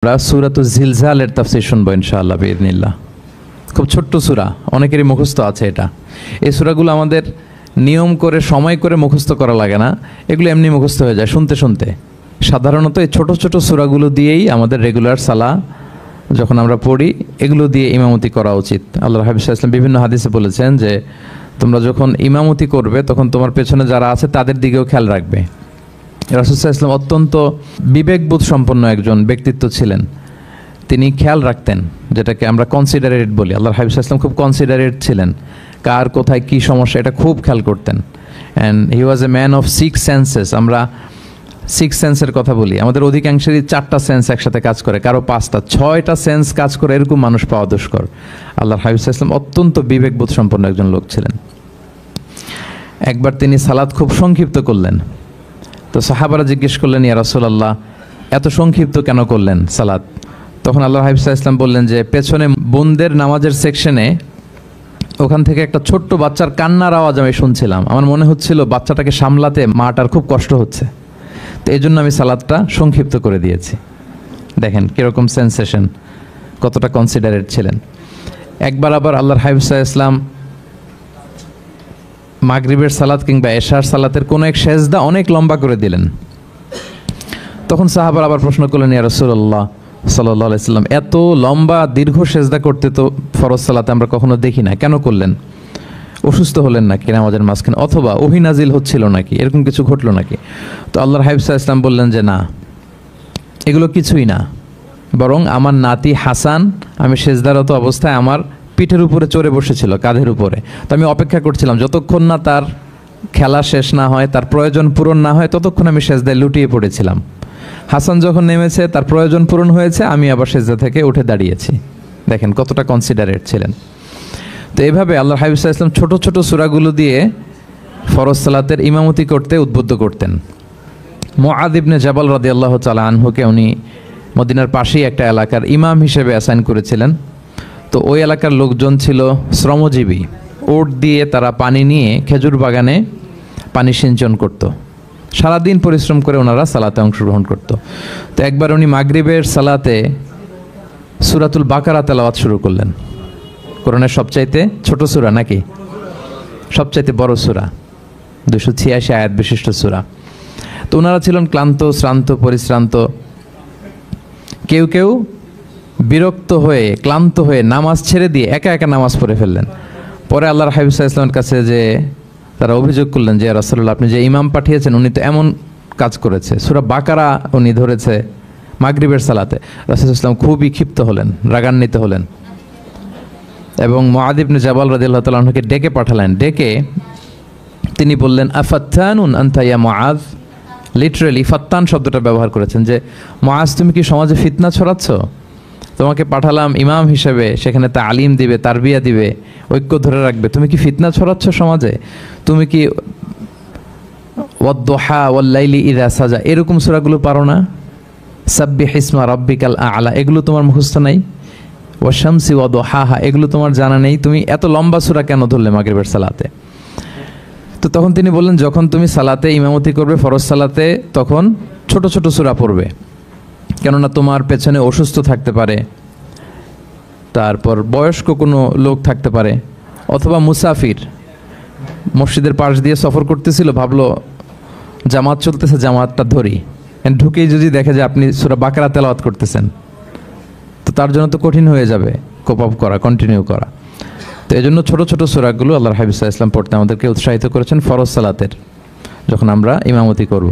আমরা সূরাতুজ জিলজালের তাফসীর শুনবো ইনশাআল্লাহ বিইذনিল্লাহ। খুব ছোট্ট সূরা, অনেকেরই মুখস্থ আছে এটা। এই সূরাগুলো আমাদের নিয়ম করে সময় করে মুখস্থ করা লাগে না, এগুলো এমনি মুখস্থ হয়ে যায় শুনতে শুনতে। সাধারণত এই ছোট ছোট সূরাগুলো দিয়েই আমাদের রেগুলার সালাহ যখন আমরা পড়ি এগুলো দিয়ে ইমামতি করা উচিত। আল্লাহর হাবিব সাল্লাল্লাহু আলাইহি ওয়াসাল্লাম বিভিন্ন হাদিসে বলেছেন যে তোমরা যখন ইমামতি করবে তখন তোমার পেছনে যারা আছে তাদের দিকেও খেয়াল রাখবে। রাসূল সাল্লাল্লাহু আলাইহি ওয়াসাল্লাম অত্যন্ত বিবেকবোধ সম্পন্ন একজন ব্যক্তিত্ব ছিলেন। তিনি খেয়াল রাখতেন, যেটাকে আমরা কনসিডারেট বলি। আল্লাহর হাবিব সাল্লাল্লাহু আলাইহি ওয়াসাল্লাম খুব কনসিডারেট ছিলেন, কার কোথায় কী সমস্যা এটা খুব খেয়াল করতেন। And he was a man of 6 senses. আমরা 6 সেন্সের কথা বলি, আমাদের অধিকাংশেরই 4টা সেন্স একসাথে কাজ করে, কারো 5টা 6টা সেন্স কাজ করে, এরকম মানুষ পাওয়া দুষ্কর। আল্লাহর হাবিব সাল্লাল্লাহু আলাইহি ওয়াসাল্লাম অত্যন্ত বিবেকবোধ সম্পন্ন একজন লোক ছিলেন। একবার তিনি সালাত খুব সংক্ষিপ্ত করলেন, তো সাহাবারা জিজ্ঞেস করলেন, ইয়া রাসূলুল্লাহ এত সংক্ষিপ্ত কেন করলেন সালাত? তখন আল্লাহর হাবিব সাল্লাল্লাহু আলাইহি ওয়াসাল্লাম বললেন যে পেছনে বোনদের নামাজের সেকশনে ওখান থেকে একটা ছোট্ট বাচ্চার কান্নার আওয়াজ আমি শুনছিলাম। আমার মনে হচ্ছিল বাচ্চাটাকে সামলাতে মাটার খুব কষ্ট হচ্ছে, তো এই জন্য আমি সালাদটা সংক্ষিপ্ত করে দিয়েছি। দেখেন কীরকম সেন্সেশন, কতটা কনসিডারেট ছিলেন। একবার আবার আল্লাহর হাবিব সাল্লাল্লাহু আলাইহি ওয়াসাল্লাম মাগরিবের সালাত কিংবা এশার সালাতের কোনো এক সেজদা অনেক লম্বা করে দিলেন। তখন সাহাবারা আবার প্রশ্ন করলেন, ইয়া রাসূলুল্লাহ সাল্লাল্লাহু আলাইহি ওয়াসাল্লাম এত লম্বা দীর্ঘ সেজদা করতে তো ফরজ সালাতে আমরা কখনো দেখি না, কেন করলেন? অসুস্থ হলেন নাকি নামাজের মাঝখানে, অথবা অভিনাজিল হচ্ছিল নাকি, এরকম কিছু ঘটলো নাকি? তো আল্লাহর হাবিব সাল্লাল্লাহু আলাইহি ওয়াসাল্লাম বললেন যে না, এগুলো কিছুই না, বরং আমার নাতি হাসান আমি সেজদারত অবস্থায় আমার পিঠের উপরে চড়ে বসেছিল, কাঁধের উপরে। তো আমি অপেক্ষা করছিলাম যতক্ষণ না তার খেলা শেষ না হয়, তার প্রয়োজন পূরণ না হয়, ততক্ষণ আমি সেজদায় লুটিয়ে পড়েছিলাম। হাসান যখন নেমেছে, তার প্রয়োজন পূরণ হয়েছে, আমি আবার সেজদা থেকে উঠে দাঁড়িয়েছি। দেখেন কতটা কনসিডারেট ছিলেন। তো এইভাবে আল্লাহর হাবিব সাল্লাল্লাহু আলাইহি ওয়াসাল্লাম ছোট ছোট সূরাগুলো দিয়ে ফরজ সালাতের ইমামতি করতে উদ্বুদ্ধ করতেন। মুআয ইবনে জাবাল রাদিয়াল্লাহু তাআলা আনহুকে উনি মদিনার পাশেই একটা এলাকার ইমাম হিসেবে অ্যাসাইন করেছিলেন। তো ওই এলাকার লোকজন ছিল শ্রমজীবী, ওট দিয়ে তারা পানি নিয়ে খেজুর বাগানে পানি সিঞ্চন করত। সারাদিন পরিশ্রম করে ওনারা সালাতে অংশগ্রহণ করত। তো একবার উনি মাগরিবের সালাতে সূরাতুল বাকারা তেলাওয়াত শুরু করলেন। কোরআনের সবচাইতে ছোট সূরা নাকি সবচাইতে বড় সূরা, 286 আয়াত বিশিষ্ট সূরা। তো ওনারা ছিলেন ক্লান্ত, শ্রান্ত, পরিশ্রান্ত। কেউ কেউ বিরক্ত হয়ে, ক্লান্ত হয়ে নামাজ ছেড়ে দিয়ে একা একা নামাজ পড়ে ফেললেন। পরে আল্লাহর হাবিব সাল্লাল্লাহু আলাইহি ওয়াসাল্লামের কাছে যে তারা অভিযোগ করলেন যে, ইয়া রাসূলুল্লাহ আপনি যে ইমাম পাঠিয়েছেন উনি তো এমন কাজ করেছে, সূরা বাকারা উনি ধরেছে মাগরিবের সালাতে। রাসূল সাল্লাল্লাহু আলাইহি ওয়াসাল্লাম খুবই ক্ষিপ্ত হলেন, রাগান্বিত হলেন এবং মুআয ইবনে জাবাল রাদিয়াল্লাহু তাআলা আনহুকে ডেকে পাঠালেন। ডেকে তিনি বললেন, আফাত্তানুন আনতা ইয়া মুআয। লিটারালি ফাত্তান শব্দটা ব্যবহার করেছেন যে, মুআয তুমি কি সমাজে ফিতনা ছড়াচ্ছ? তোমাকে পাঠালাম ইমাম হিসেবে, সেখানে তালিম দিবে, তারবিয়া দিবে, ঐক্য ধরে রাখবে, তুমি কি ফিতনা ছড়াচ্ছ সমাজে? তুমি কি ওয়াদ-দুহা ওয়াল-লাইলি ইযা সাজা এরকম সূরাগুলো পারো না? সাব্বিহ ইসমা রাব্বিকাল আ'লা এগুলো তোমার মুখস্থ নাই? ওয়াশ-শামসি ওয়া-দুহাহা এগুলো তোমার জানা নেই? তুমি এত লম্বা সূরা কেন ধরলে মাগরিবের সালাতে? তো তখন তিনি বললেন, যখন তুমি সালাতে ইমামতি করবে ফরজ সালাতে, তখন ছোট ছোট সূরা পড়বে, কেননা তোমার পেছনে অসুস্থ থাকতে পারে, তারপর বয়স্ক কোনো লোক থাকতে পারে, অথবা মুসাফির মসজিদের পাশ দিয়ে সফর করতেছিল, ভাবলো জামাত চলতেছে, জামাতটা ধরি, ঢুকেই যদি দেখে যে আপনি সূরা বাকারা তেলাওয়াত করতেছেন, তো তার জন্য তো কঠিন হয়ে যাবে কোপ আপ করা, কন্টিনিউ করা। তো এই জন্য ছোটো ছোটো সূরাগুলো আল্লাহর হাবিব সাল্লাল্লাহু আলাইহি ওয়াসাল্লাম পড়তে আমাদেরকে উৎসাহিত করেছেন ফরজ সালাতের, যখন আমরা ইমামতি করব।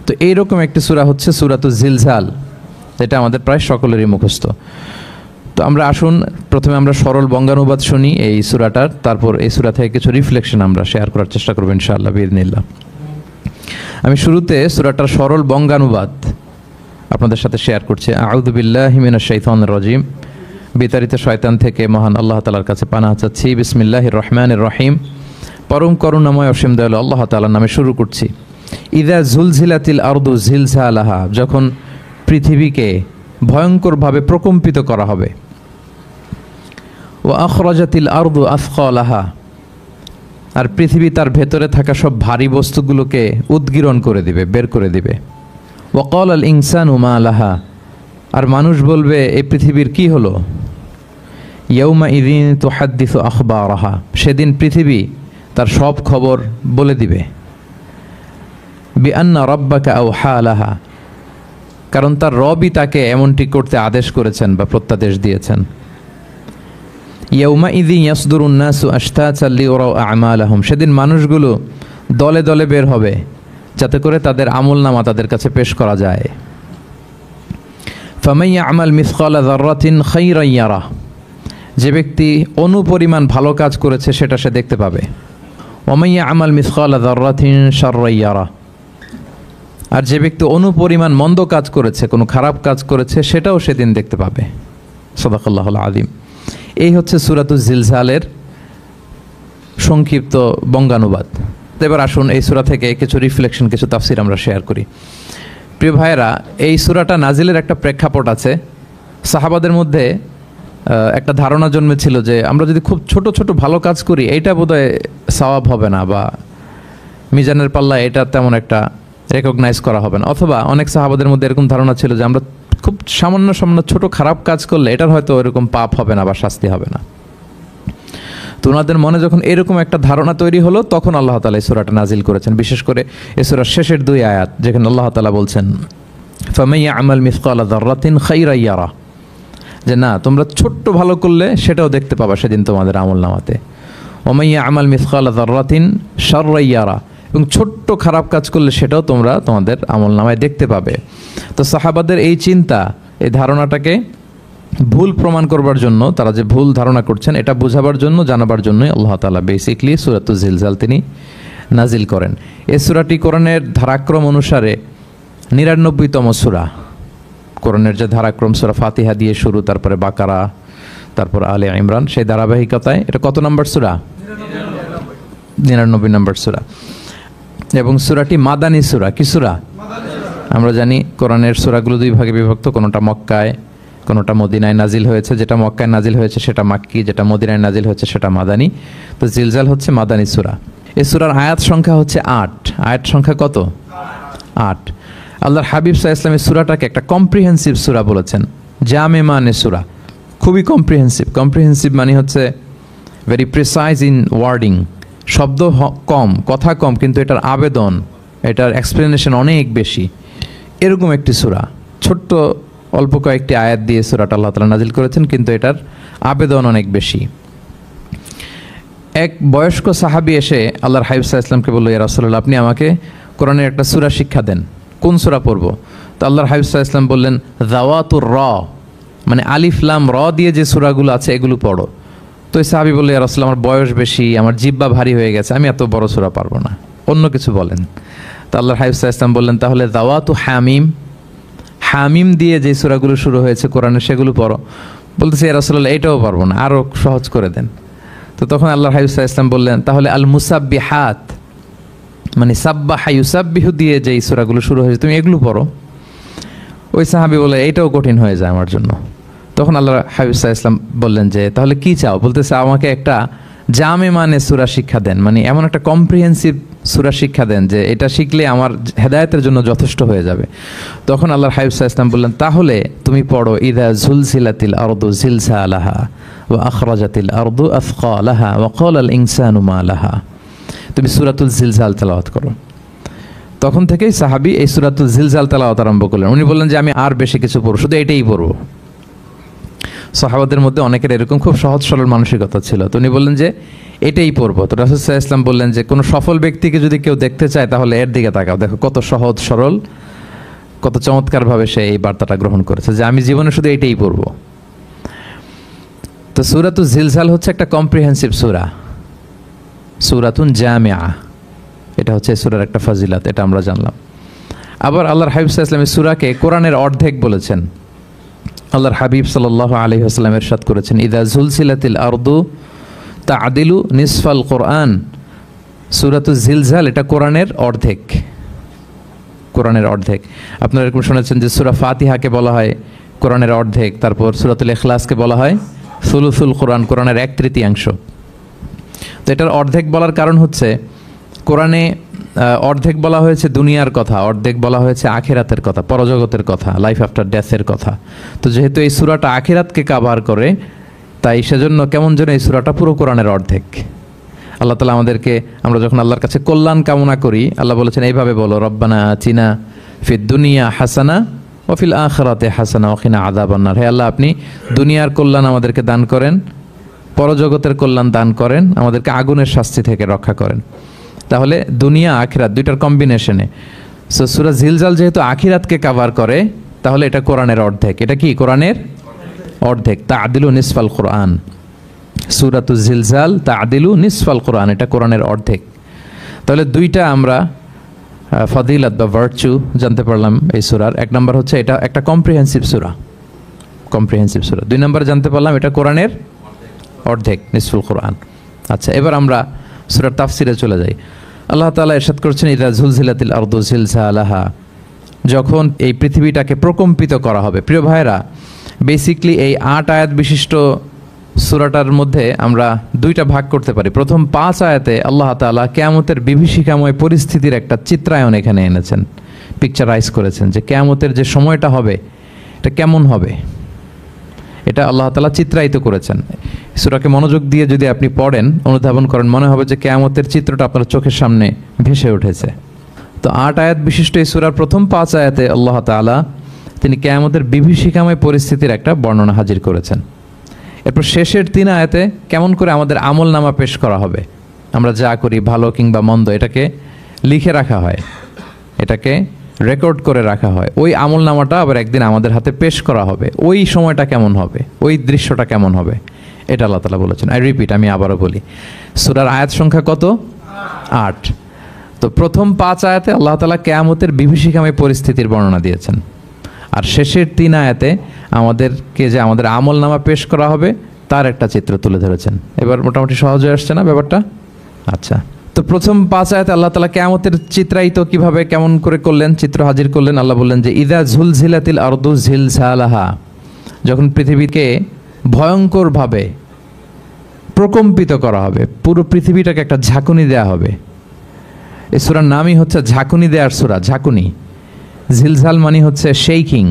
তো এইরকম একটি সূরা হচ্ছে সূরাতুজ জিলজাল, যেটা আমাদের প্রায় সকলেরই মুখস্থ। তো আমরা আসুন প্রথমে আমরা সরল বঙ্গানুবাদ শুনি এই সূরাটার, তারপর এই সূরা থেকে কিছু রিফ্লেকশন আমরা শেয়ার করার চেষ্টা করব ইনশাআল্লাহ বিইذনিল্লাহ। আমি শুরুতে সূরাটার সরল বঙ্গানুবাদ আপনাদের সাথে শেয়ার করছি। আউযু বিল্লাহি মিনাশ শাইতানির রাজিম। বিতাড়িত শয়তান থেকে মহান আল্লাহ তাআলার কাছে পানাহ চাচ্ছি। বিসমিল্লাহির রহমানির রহিম। পরম করুণাময় অসীম দয়ালু আল্লাহ তাআলার নামে শুরু করছি। ইযা জুলজিলাতিল আরদু জিলজালাহা যখন পৃথিবীকে ভয়ঙ্করভাবে প্রকম্পিত করা হবে। ওয়া আখরাজাতিল আরদু আথকালাহা আর পৃথিবী তার ভেতরে থাকা সব ভারী বস্তুগুলোকে উদ্গীরণ করে দিবে, বের করে দিবে। ওয়াকাল আল ইনসানু মা লাহা আর মানুষ বলবে এই পৃথিবীর কি হলো, ইয়াউমা ইদিন তুহাদ্দিসু আখবারাহা, সেদিন পৃথিবী তার সব খবর বলে দিবে। বিআন্না রাব্বাকা আওহা লাহা, কারণ তার রবই তাকে এমনটি করতে আদেশ করেছেন বা প্রত্যাদেশ দিয়েছেন। ইয়াউমা ইদিন ইয়াসদুরুন নাসু আশতাতান লিউরাউ আমালাহুম, সেদিন মানুষগুলো দলে দলে বের হবে যাতে করে তাদের আমলনামা তাদের কাছে পেশ করা যায়। ফামান ইয়ামাল মিসকালা যাররাতিন খায়রান ইয়ারা, যে ব্যক্তি অনুপরিমাণ ভালো কাজ করেছে সেটা সে দেখতে পাবে। ওমান ইয়ামাল মিসকালা যাররাতিন শাররান ইয়ারা, আর যে ব্যক্তি অনুপরিমাণ মন্দ কাজ করেছে, কোনো খারাপ কাজ করেছে, সেটাও সেদিন দেখতে পাবে। সাদাকাল্লাহুল আযীম। এই হচ্ছে সূরাতুজ জিলজালের সংক্ষিপ্ত বঙ্গানুবাদ। এবার আসুন এই সূরা থেকে কিছু রিফ্লেকশন, কিছু তাফসির আমরা শেয়ার করি। প্রিয় ভাইয়েরা, এই সূরাটা নাজিলের একটা প্রেক্ষাপট আছে। সাহাবাদের মধ্যে একটা ধারণা জন্মেছিল যে আমরা যদি খুব ছোট ছোট ভালো কাজ করি এইটা বোধহয় সওয়াব হবে না, বা মিজানের পাল্লা এটা তেমন একটা রেকগনাইজ করা হবে না। অথবা অনেক সাহাবাদের মধ্যে এরকম ধারণা ছিল যে আমরা খুব সামান্য সামান্য ছোট খারাপ কাজ করলে এটার হয়তো এরকম পাপ হবে না বা শাস্তি হবে না। তো ওনাদের মনে যখন এরকম একটা ধারণা তৈরি হলো, তখন আল্লাহ তাআলা এই সূরাটা নাজিল করেছেন। বিশেষ করে এই সূরার শেষের 2 আয়াত, যেখানে আল্লাহ তাআলা বলছেন ফামান ইয়ামাল মিসকালা যাররাতিন খায়রান ইয়ারা, যে না, তোমরা ছোট্ট ভালো করলে সেটাও দেখতে পাবা সেদিন তোমাদের আমলনামাতে। ওমান ইয়ামাল মিসকালা যাররাতিন শাররান ইয়ারা, এবং ছোট্ট খারাপ কাজ করলে সেটাও তোমরা তোমাদের আমলনামায় দেখতে পাবে। তো সাহাবাদের এই চিন্তা, এই ধারণাটাকে ভুল প্রমাণ করবার জন্য, তারা যে ভুল ধারণা করছেন এটা বোঝাবার জন্য, জানাবার জন্যই আল্লাহ তাআলা বেসিকলি সূরাতুজ জিলজাল তিনি নাজিল করেন। এই সূরাটি কোরআনের ধারাক্রম অনুসারে 99তম সূরা। কোরআনের যে ধারাক্রম, সূরা ফাতিহা দিয়ে শুরু, তারপরে বাকারা, তারপর আলে ইমরান, সেই ধারাবাহিকতায় এটা কত নম্বর সূরা? 99 নম্বর সূরা। এবং সূরাটি মাদানী সূরা। কি সূরা? আমরা জানি কোরআনের সূরাগুলো 2 ভাগে বিভক্ত, কোনোটা মক্কায়, কোনোটা মদিনায় নাজিল হয়েছে। যেটা মক্কায় নাজিল হয়েছে সেটা মাক্কি, যেটা মদিনায় নাজিল হয়েছে সেটা মাদানী। তো জিলজাল হচ্ছে মাদানী সূরা। এই সূরার আয়াত সংখ্যা হচ্ছে 8। আয়াত সংখ্যা কত? 8। আল্লাহর হাবিব সাল্লাল্লাহু আলাইহি ওয়াসাল্লাম সূরাটাকে একটা কম্প্রিহেন্সিভ সূরা বলেছেন। জামে মানে সূরা, খুবই কম্প্রিহেন্সিভ। কম্প্রিহেন্সিভ মানে হচ্ছে ভেরি প্রিসাইজ ইন ওয়ার্ডিং, শব্দ কম, কথা কম, কিন্তু এটার আবেদন, এটার এক্সপ্লেনেশন অনেক বেশি, এরকম একটি সূরা। ছোট্ট অল্প কয়েকটি আয়াত দিয়ে সূরাটা আল্লাহ তাআলা নাজিল করেছেন, কিন্তু এটার আবেদন অনেক বেশি। এক বয়স্ক সাহাবী এসে আল্লাহর হাবিব সাল্লাল্লাহু আলাইহি ওয়াসাল্লামকে বলল, ইয়া রাসূলুল্লাহ, আপনি আমাকে কোরআনের একটা সূরা শিক্ষা দেন, কোন সূরা পড়ব? তো আল্লাহর হাবিব সাল্লাল্লাহু আলাইহি ওয়াসাল্লাম বললেন, যাওয়াতুর র, মানে আলিফ লাম র দিয়ে যে সূরাগুলো আছে এগুলো পড়ো। তো এই সাহাবী বলল, ইয়া রাসূলুল্লাহ, আমার বয়স বেশি, আমার জিহ্বা ভারী হয়ে গেছে, আমি এত বড় সূরা পারবো না, অন্য কিছু বলেন। তো আল্লাহর হাবিব সাল্লাল্লাহু আলাইহি ওয়াসাল্লাম বললেন, তাহলে যাওয়াতু হামিম, হামিম দিয়ে যে সূরাগুলো শুরু হয়েছে কোরআনে সেগুলো পড়ো। বলতেছে, ইয়া রাসূলুল্লাহ, এটাও পারবো না, আরও সহজ করে দেন। তো তখন আল্লাহর হাবিব সাল্লাল্লাহু আলাইহি ওয়াসাল্লাম বললেন, তাহলে আল মুসাব্বিহাত, মানে সাব্বাহা ইউসাব্বিহু দিয়ে যে সূরাগুলো শুরু হয়েছে তুমি এগুলো পড়ো। ওই সাহাবী বলে, এইটাও কঠিন হয়ে যায় আমার জন্য। তখন আল্লাহর হাবিব সাল্লাল্লাহু আলাইহি ওয়াসাল্লাম বললেন যে, তাহলে কি চাও? বলতেছে, আমাকে একটা জামে মানে সূরা শিক্ষা দেন, মানে এমন একটা কম্প্রিহেন্সিভ সূরা শিক্ষা দেন যে এটা শিখলে আমার হেদায়েতের জন্য যথেষ্ট হয়ে যাবে। তখন আল্লাহর হাবিব সাল্লাল্লাহু আলাইহি ওয়াসাল্লাম বললেন, তাহলে তুমি পড়ো ইযা যুলজিলাতিল আরদু জিলজালাহা ওয়া আখরাজাতিল আরদু আথকালাহা ওয়া ক্বালাল ইনসানু মা লাহা। তুমি সূরাতুল জিলজাল তেলাওয়াত করো। তখন থেকেই সাহাবী এই সূরাতুল জিলজাল তেলাওয়াত আরম্ভ করলেন। উনি বললেন যে আমি আর বেশি কিছু পড়ব, শুধু এটাই পড়ব। সাহাবাদের মধ্যে অনেকের এরকম খুব সহজ সরল মানসিকতা ছিল। তো উনি বললেন যে এটাই পড়বো। তো রাসূল সাল্লাল্লাহু আলাইহি ওয়াসাল্লাম বললেন যে কোনো সফল ব্যক্তিকে যদি কেউ দেখতে চায় তাহলে এর দিকে তাকাও, দেখো কত সহজ সরল, কত চমৎকারভাবে সে এই বার্তাটা গ্রহণ করেছে যে আমি জীবনে শুধু এটাই পড়বো। তো সূরাতুল জিলজাল হচ্ছে একটা কম্প্রিহেন্সিভ সূরা, সূরাতুন জামিআ। এটা হচ্ছে সূরার একটা ফজিলত, এটা আমরা জানলাম। আবার আল্লাহর হাবিব সাল্লাল্লাহু আলাইহি ওয়াসাল্লাম সূরাকে কোরআনের অর্ধেক বলেছেন। আল্লাহর হাবিব সাল্লাল্লাহু আলাইহি ওয়াসাল্লাম ইরশাদ করেছেন, ইযা যুলজিলাতিল আরদু তা'দিলু নিসফাল কোরআন। সূরাতুল জিলজাল এটা কোরআনের অর্ধেক, কোরআনের অর্ধেক। আপনারা এরকম শুনেছেন যে সূরা ফাতিহাকে বলা হয় কোরআনের অর্ধেক, তারপর সূরাতুল ইখলাসকে বলা হয় সুলুসুল কোরআন, কোরআনের 1/3। তো এটার অর্ধেক বলার কারণ হচ্ছে কোরআনে অর্ধেক বলা হয়েছে দুনিয়ার কথা, অর্ধেক বলা হয়েছে আখিরাতের কথা, পরজগতের কথা, লাইফ আফটার ডেথের কথা। তো যেহেতু এই সূরাটা আখিরাতকে কাভার করে, তাই সেজন্য কেমন যেন এই সূরাটা পুরো কোরআনের অর্ধেক। আল্লাহ তাআলা আমাদেরকে, আমরা যখন আল্লাহর কাছে কল্যাণ কামনা করি, আল্লাহ বলেছেন এইভাবে বলো, রব্বানা আতিনা ফিদ দুনিয়া হাসানা ওয়া ফিল আখিরাতি হাসানা ওয়া কিনা আযাবান্নার। হে আল্লাহ, আপনি দুনিয়ার কল্যাণ আমাদেরকে দান করেন, পরজগতের কল্যাণ দান করেন, আমাদেরকে আগুনের শাস্তি থেকে রক্ষা করেন। তাহলে দুনিয়া আখিরাত দুইটার কম্বিনেশনে। সো সূরা জিলজাল যেহেতু আখিরাতকে কাভার করে, তাহলে এটা কোরআনের অর্ধেক। এটা কি কোরআনের অর্ধেক? তা'দিলু নিসফাল কোরআন। সূরাতুজ জিলজাল তা'দিলু নিসফাল কোরআন, এটা কোরআনের অর্ধেক। তাহলে দুইটা আমরা ফজিলত বা ভার্চু জানতে পারলাম এই সূরার। এক নম্বর হচ্ছে এটা একটা কম্প্রিহেন্সিভ সূরা, কম্প্রিহেন্সিভ সূরা। দুই নম্বর জানতে পারলাম এটা কোরআনের অর্ধেক, নিসফুল কোরআন। আচ্ছা, এবার আমরা সূরার তাফসিরে চলে যাই। আল্লাহ তাআলা ইরশাদ করছেন, ইযা জুলজিলাতিল আরদু জিলজালাহা, যখন এই পৃথিবীটাকে প্রকম্পিত করা হবে। প্রিয় ভাইরা, বেসিকলি এই 8 আয়াত বিশিষ্ট সূরাটার মধ্যে আমরা দুইটা ভাগ করতে পারি। প্রথম 5 আয়াতে আল্লাহ তাআলা কিয়ামতের বিভীষিকাময় পরিস্থিতির একটা চিত্রায়ন এখানে এনেছেন, পিকচারাইজ করেছেন যে কিয়ামতের যে সময়টা হবে এটা কেমন হবে, এটা আল্লাহ তাআলা চিত্রায়িত করেছেন। সূরাকে মনোযোগ দিয়ে যদি আপনি পড়েন, অনুধাবন করেন, মনে হবে যে কিয়ামতের চিত্রটা আপনার চোখের সামনে ভেসে উঠেছে। তো 8 আয়াত বিশিষ্ট এই সূরার প্রথম 5 আয়াতে আল্লাহ তাআলা তিনি কিয়ামতের বিভীষিকাময় পরিস্থিতির একটা বর্ণনা হাজির করেছেন। এরপর শেষের 3 আয়াতে কেমন করে আমাদের আমলনামা পেশ করা হবে, আমরা যা করি ভালো কিংবা মন্দ, এটাকে লিখে রাখা হয়, এটাকে রেকর্ড করে রাখা হয়। ওই আমলনামাটা আবার একদিন আমাদের হাতে পেশ করা হবে। ওই সময়টা কেমন হবে, ওই দৃশ্যটা কেমন হবে, এটা আল্লাহ তাআলা বলেছেন। আই রিপিট, আমি আবারও বলি, সূরার আয়াত সংখ্যা কত? 8। তো প্রথম 5 আয়াতে আল্লাহ তাআলা কিয়ামতের বিভীষিকাময় পরিস্থিতির বর্ণনা দিয়েছেন, আর শেষের 3 আয়াতে আমাদেরকে যে আমাদের আমলনামা পেশ করা হবে তার একটা চিত্র তুলে ধরেছেন। এবার মোটামুটি সহজ হয়ে আসছে না ব্যাপারটা? আচ্ছা, তো প্রথম 5 আয়াতে আল্লাহ তাআলা কিয়ামতের চিত্রায়িত কিভাবে কেমন করে করলেন, চিত্র হাজির করলেন। আল্লাহ বললেন যে ইযা জুলজিলাতিল আরদু জিলজালাহা, যখন পৃথিবীকে ভয়ঙ্করভাবে প্রকম্পিত করা হবে, পুরো পৃথিবীটাকে একটা ঝাঁকুনি দেয়া হবে। এই সূরার নামই হচ্ছে ঝাঁকুনি দেওয়ার সূরা, ঝাঁকুনি। জিলজাল মানে হচ্ছে শেকিং,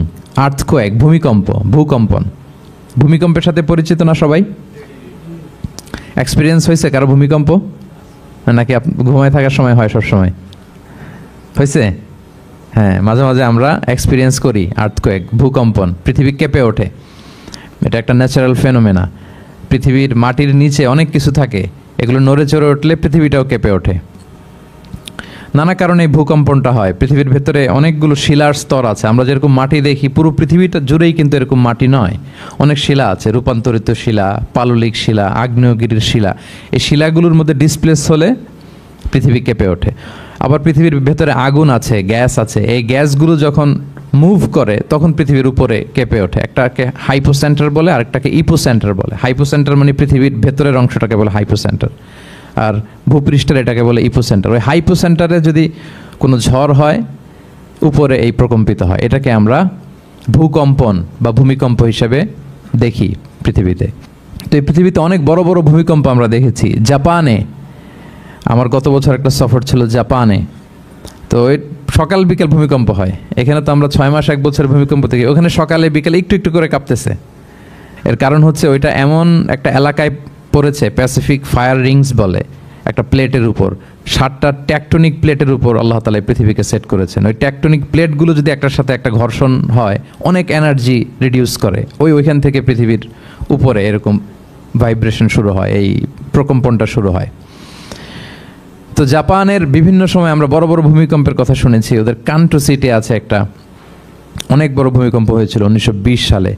আর্থকোয়েক, ভূমিকম্প, ভূকম্পন। ভূমিকম্পের সাথে পরিচিত না সবাই? এক্সপিরিয়েন্স হয়েছে কারো ভূমিকম্প? নাকি ঘুমায় থাকার সময় হয়? সব সময় হয়েছে? হ্যাঁ, মাঝে মাঝে আমরা এক্সপিরিয়েন্স করি আর্থকোয়েক, ভূকম্পন। পৃথিবী কেঁপে ওঠে, এটা একটা ন্যাচারাল ফেনোমেনা। পৃথিবীর মাটির নিচে অনেক কিছু থাকে, এগুলো নড়ে চড়ে উঠলে পৃথিবীটাও কেঁপে ওঠে। নানা কারণে এই ভূকম্পনটা হয়। পৃথিবীর ভেতরে অনেকগুলো শিলার স্তর আছে। আমরা যেরকম মাটি দেখি, পুরো পৃথিবীটা জুড়েই কিন্তু এরকম মাটি নয়, অনেক শিলা আছে, রূপান্তরিত শিলা, পাললিক শিলা, আগ্নেয়গিরির শিলা। এই শিলাগুলোর মধ্যে ডিসপ্লেস হলে পৃথিবী কেঁপে ওঠে। আবার পৃথিবীর ভেতরে আগুন আছে, গ্যাস আছে। এই গ্যাসগুলো যখন মুভ করে তখন পৃথিবীর উপরে কেঁপে ওঠে। একটাকে হাইপোসেন্টার বলে, আরেকটাকে ইপোসেন্টার বলে। হাইপোসেন্টার মানে পৃথিবীর ভেতরের অংশটাকে বলে হাইপোসেন্টার, আর ভূপৃষ্ঠের এটাকে বলে ইপোসেন্টার। ওই হাইপোসেন্টারে যদি কোনো ঝড় হয়, উপরে এই প্রকম্পিত হয়। এটাকে আমরা ভূকম্পন বা ভূমিকম্প হিসেবে দেখি পৃথিবীতে। তো এই পৃথিবীতে অনেক বড় বড় ভূমিকম্প আমরা দেখেছি। জাপানে, আমার গত বছর একটা সফর ছিল জাপানে, তো সকাল বিকেল ভূমিকম্প হয়। এখানে তো আমরা 6 মাস 1 বছর ভূমিকম্প দেখি, ওখানে সকালে বিকেলে একটু একটু করে কাঁপতেছে। এর কারণ হচ্ছে ওইটা এমন একটা এলাকায় পড়েছে, প্যাসিফিক ফায়ার রিংস বলে, একটা প্লেটের উপর, 7টা ট্যাকটনিক প্লেটের উপর আল্লাহ তাআলা পৃথিবীকে সেট করেছেন। ওই ট্যাকটনিক প্লেটগুলো যদি একটার সাথে একটা ঘর্ষণ হয়, অনেক এনার্জি রিডিউস করে। ওইখান থেকে পৃথিবীর উপরে এরকম ভাইব্রেশন শুরু হয়, এই প্রকম্পনটা শুরু হয়। তো জাপানের বিভিন্ন সময় আমরা বড় বড় ভূমিকম্পের কথা শুনেছি। ওদের কান্টো সিটি আছে একটা, অনেক বড় ভূমিকম্প হয়েছিল 1920 সালে,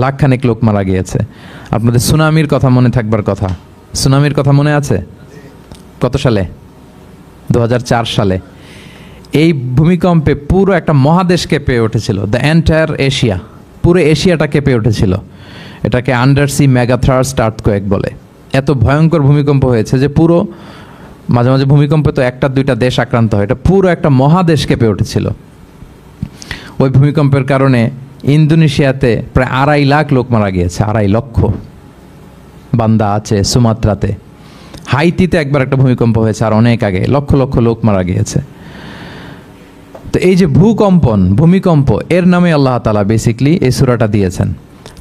লাখখানেক লোক মারা গিয়েছে। আপনাদের সুনামির কথা মনে থাকবার কথা, সুনামির কথা মনে আছে? কত সালে? 2004 সালে। এই ভূমিকম্পে পুরো একটা মহাদেশ কেঁপে উঠেছিল, দ্য এন্টায়ার এশিয়া, পুরো এশিয়াটা কেঁপে উঠেছিল। এটাকে আন্ডারসি মেগাথার্স্ট আর্থকোয়েক বলে। এত ভয়ঙ্কর ভূমিকম্প হয়েছে যে পুরো, মাঝে মাঝে ভূমিকম্পে তো 1-2টা দেশ আক্রান্ত হয়, এটা পুরো একটা মহাদেশ কেঁপে উঠেছিল। ওই ভূমিকম্পের কারণে ইন্দোনেশিয়াতে প্রায় 2.5 লাখ লোক মারা গিয়েছে, 2.5 লক্ষ। বান্দা আছে সুমাত্রাতে। হাইতিতে একবার একটা ভূমিকম্প হয়েছে আর অনেক আগে, লক্ষ লক্ষ লোক মারা গিয়েছে। তো এই যে ভূমিকম্প এর নামে আল্লাহ তাআলা বেসিকলি এই সূরাটা দিয়েছেন।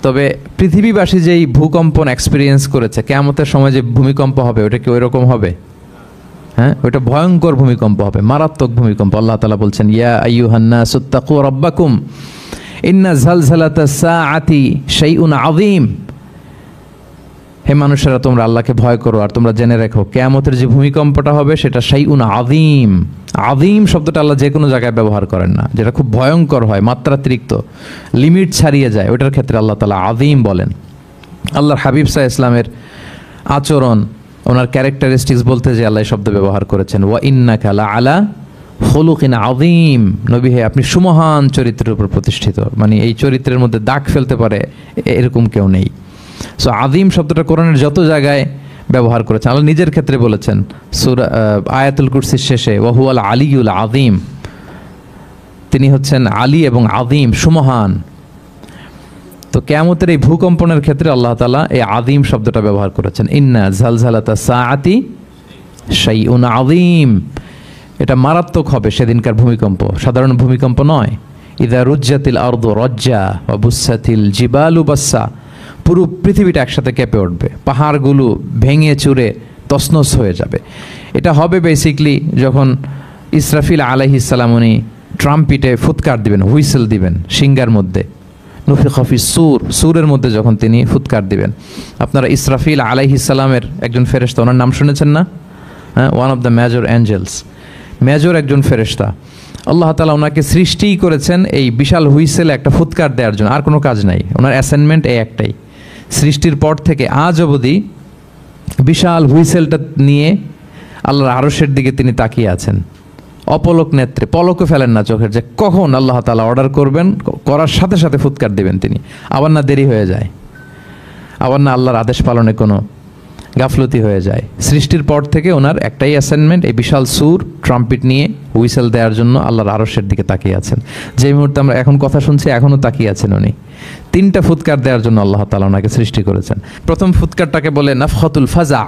তবে পৃথিবীবাসী যেই ভূকম্পন এক্সপিরিয়েন্স করেছে, কিয়ামতের সময় যে ভূমিকম্প হবে ওটা কি ওই রকম হবে? হ্যাঁ, ওটা ভয়ঙ্কর ভূমিকম্প হবে, মারাত্মক ভূমিকম্প। আল্লাহ তাআলা বলছেন, ইয়া আইয়ুহান নাসু তাকু রাব্বাকুম ইন্না জালজালাতাস সাআতি শাইউন আযীম। হে মানুষেরা, তোমরা আল্লাহকে ভয় করো আর তোমরা জেনে রেখো কিয়ামতের যে ভূমিকম্পটা হবে সেটা শাইউন আযীম। আযীম শব্দটা আল্লাহ যে কোনো জায়গায় ব্যবহার করেন না, যেটা খুব ভয়ঙ্কর হয়, মাত্রাতিরিক্ত, লিমিট ছাড়িয়ে যায়, ওটার ক্ষেত্রে আল্লাহ তাআলা আযীম বলেন। আল্লাহর হাবিব সাল্লাল্লাহু আলাইহি ইসলামের আচরণ, ওনার ক্যারেক্টারিস্টিক্স বলতে যে আল্লাহ শব্দ ব্যবহার করেছেন, ওয়া ইন্নাকা লাআলা খুলুকিন আযীম। নবী হে, আপনি সুমহান চরিত্রের উপর প্রতিষ্ঠিত, মানে এই চরিত্রের মধ্যে দাগ ফেলতে পারে এরকম কেউ নেই। সো আযীম শব্দটা কোরআনের যত জায়গায় ব্যবহার করেছেন, আল্লাহ নিজের ক্ষেত্রে বলেছেন সূরা আয়াতুল কুরসির শেষে, ওয়া হুয়াল আলিয়ুল আযীম, তিনি হচ্ছেন আলী এবং আযীম, সুমহান। তো কিয়ামতের এই ভূকম্পনের ক্ষেত্রে আল্লাহ তাআলা এই আযীম শব্দটা ব্যবহার করেছেন, ইন্না জালজালাতাস সাআতি শাইউন আযীম। এটা মারাত্মক হবে সেদিনকার ভূমিকম্প, সাধারণ ভূমিকম্প নয়। ইযা রুজ্জাতিল আরদু রাজ্জা ওয়া বুসাতিল জিবালু বাসসা, পুরো পৃথিবীটা একসাথে কেঁপে উঠবে, পাহাড়গুলো ভেঙে চুরে তছনছ হয়ে যাবে। এটা হবে বেসিকলি যখন ইসরাফিল আলাইহিস সালাম উনি ট্রাম্পিটে ফুৎকার দিবেন, হুইসেল দিবেন সিঙ্গার মধ্যে, নুফিখা ফিস সূর, সূরের মধ্যে যখন তিনি ফুৎকার দিবেন। আপনারা ইসরাফিল আলাইহিস সালামের একজন ফেরেশতা, ওনার নাম শুনেছেন না? হ্যাঁ, one of the major angels, major একজন ফেরেশতা। আল্লাহ তাআলা ওনাকে সৃষ্টিই করেছেন এই বিশাল হুইসেলে একটা ফুৎকার দেওয়ার জন্য, আর কোনো কাজ নাই। ওনার অ্যাসাইনমেন্ট এই একটাই, সৃষ্টির পর থেকে আজ অবধি বিশাল হুইসেলটা নিয়ে আল্লাহর আরশের দিকে তিনি তাকিয়ে আছেন, অপলক নেত্রে, পলকও ফেলেন না চোখের, যে কখন আল্লাহ তাআলা অর্ডার করবেন, করার সাথে সাথে ফুৎকার দিবেন তিনি, আবার না দেরি হয়ে যায়, আবার না আল্লাহর আদেশ পালনে কোনো গাফলতি হয়ে যায়। সৃষ্টির পর থেকে ওনার একটাই অ্যাসাইনমেন্ট, এই বিশাল সুর ট্রাম্পিট নিয়ে হুইসেল দেওয়ার জন্য আল্লাহর আরশের দিকে তাকিয়ে আছেন। যে মুহূর্তে আমরা এখন কথা শুনছি এখনও তাকিয়ে আছেন উনি। 3টা ফুৎকার দেওয়ার জন্য আল্লাহ তাআলা ওনাকে সৃষ্টি করেছেন। প্রথম ফুৎকারটাকে বলে নাফখাতুল ফাজা,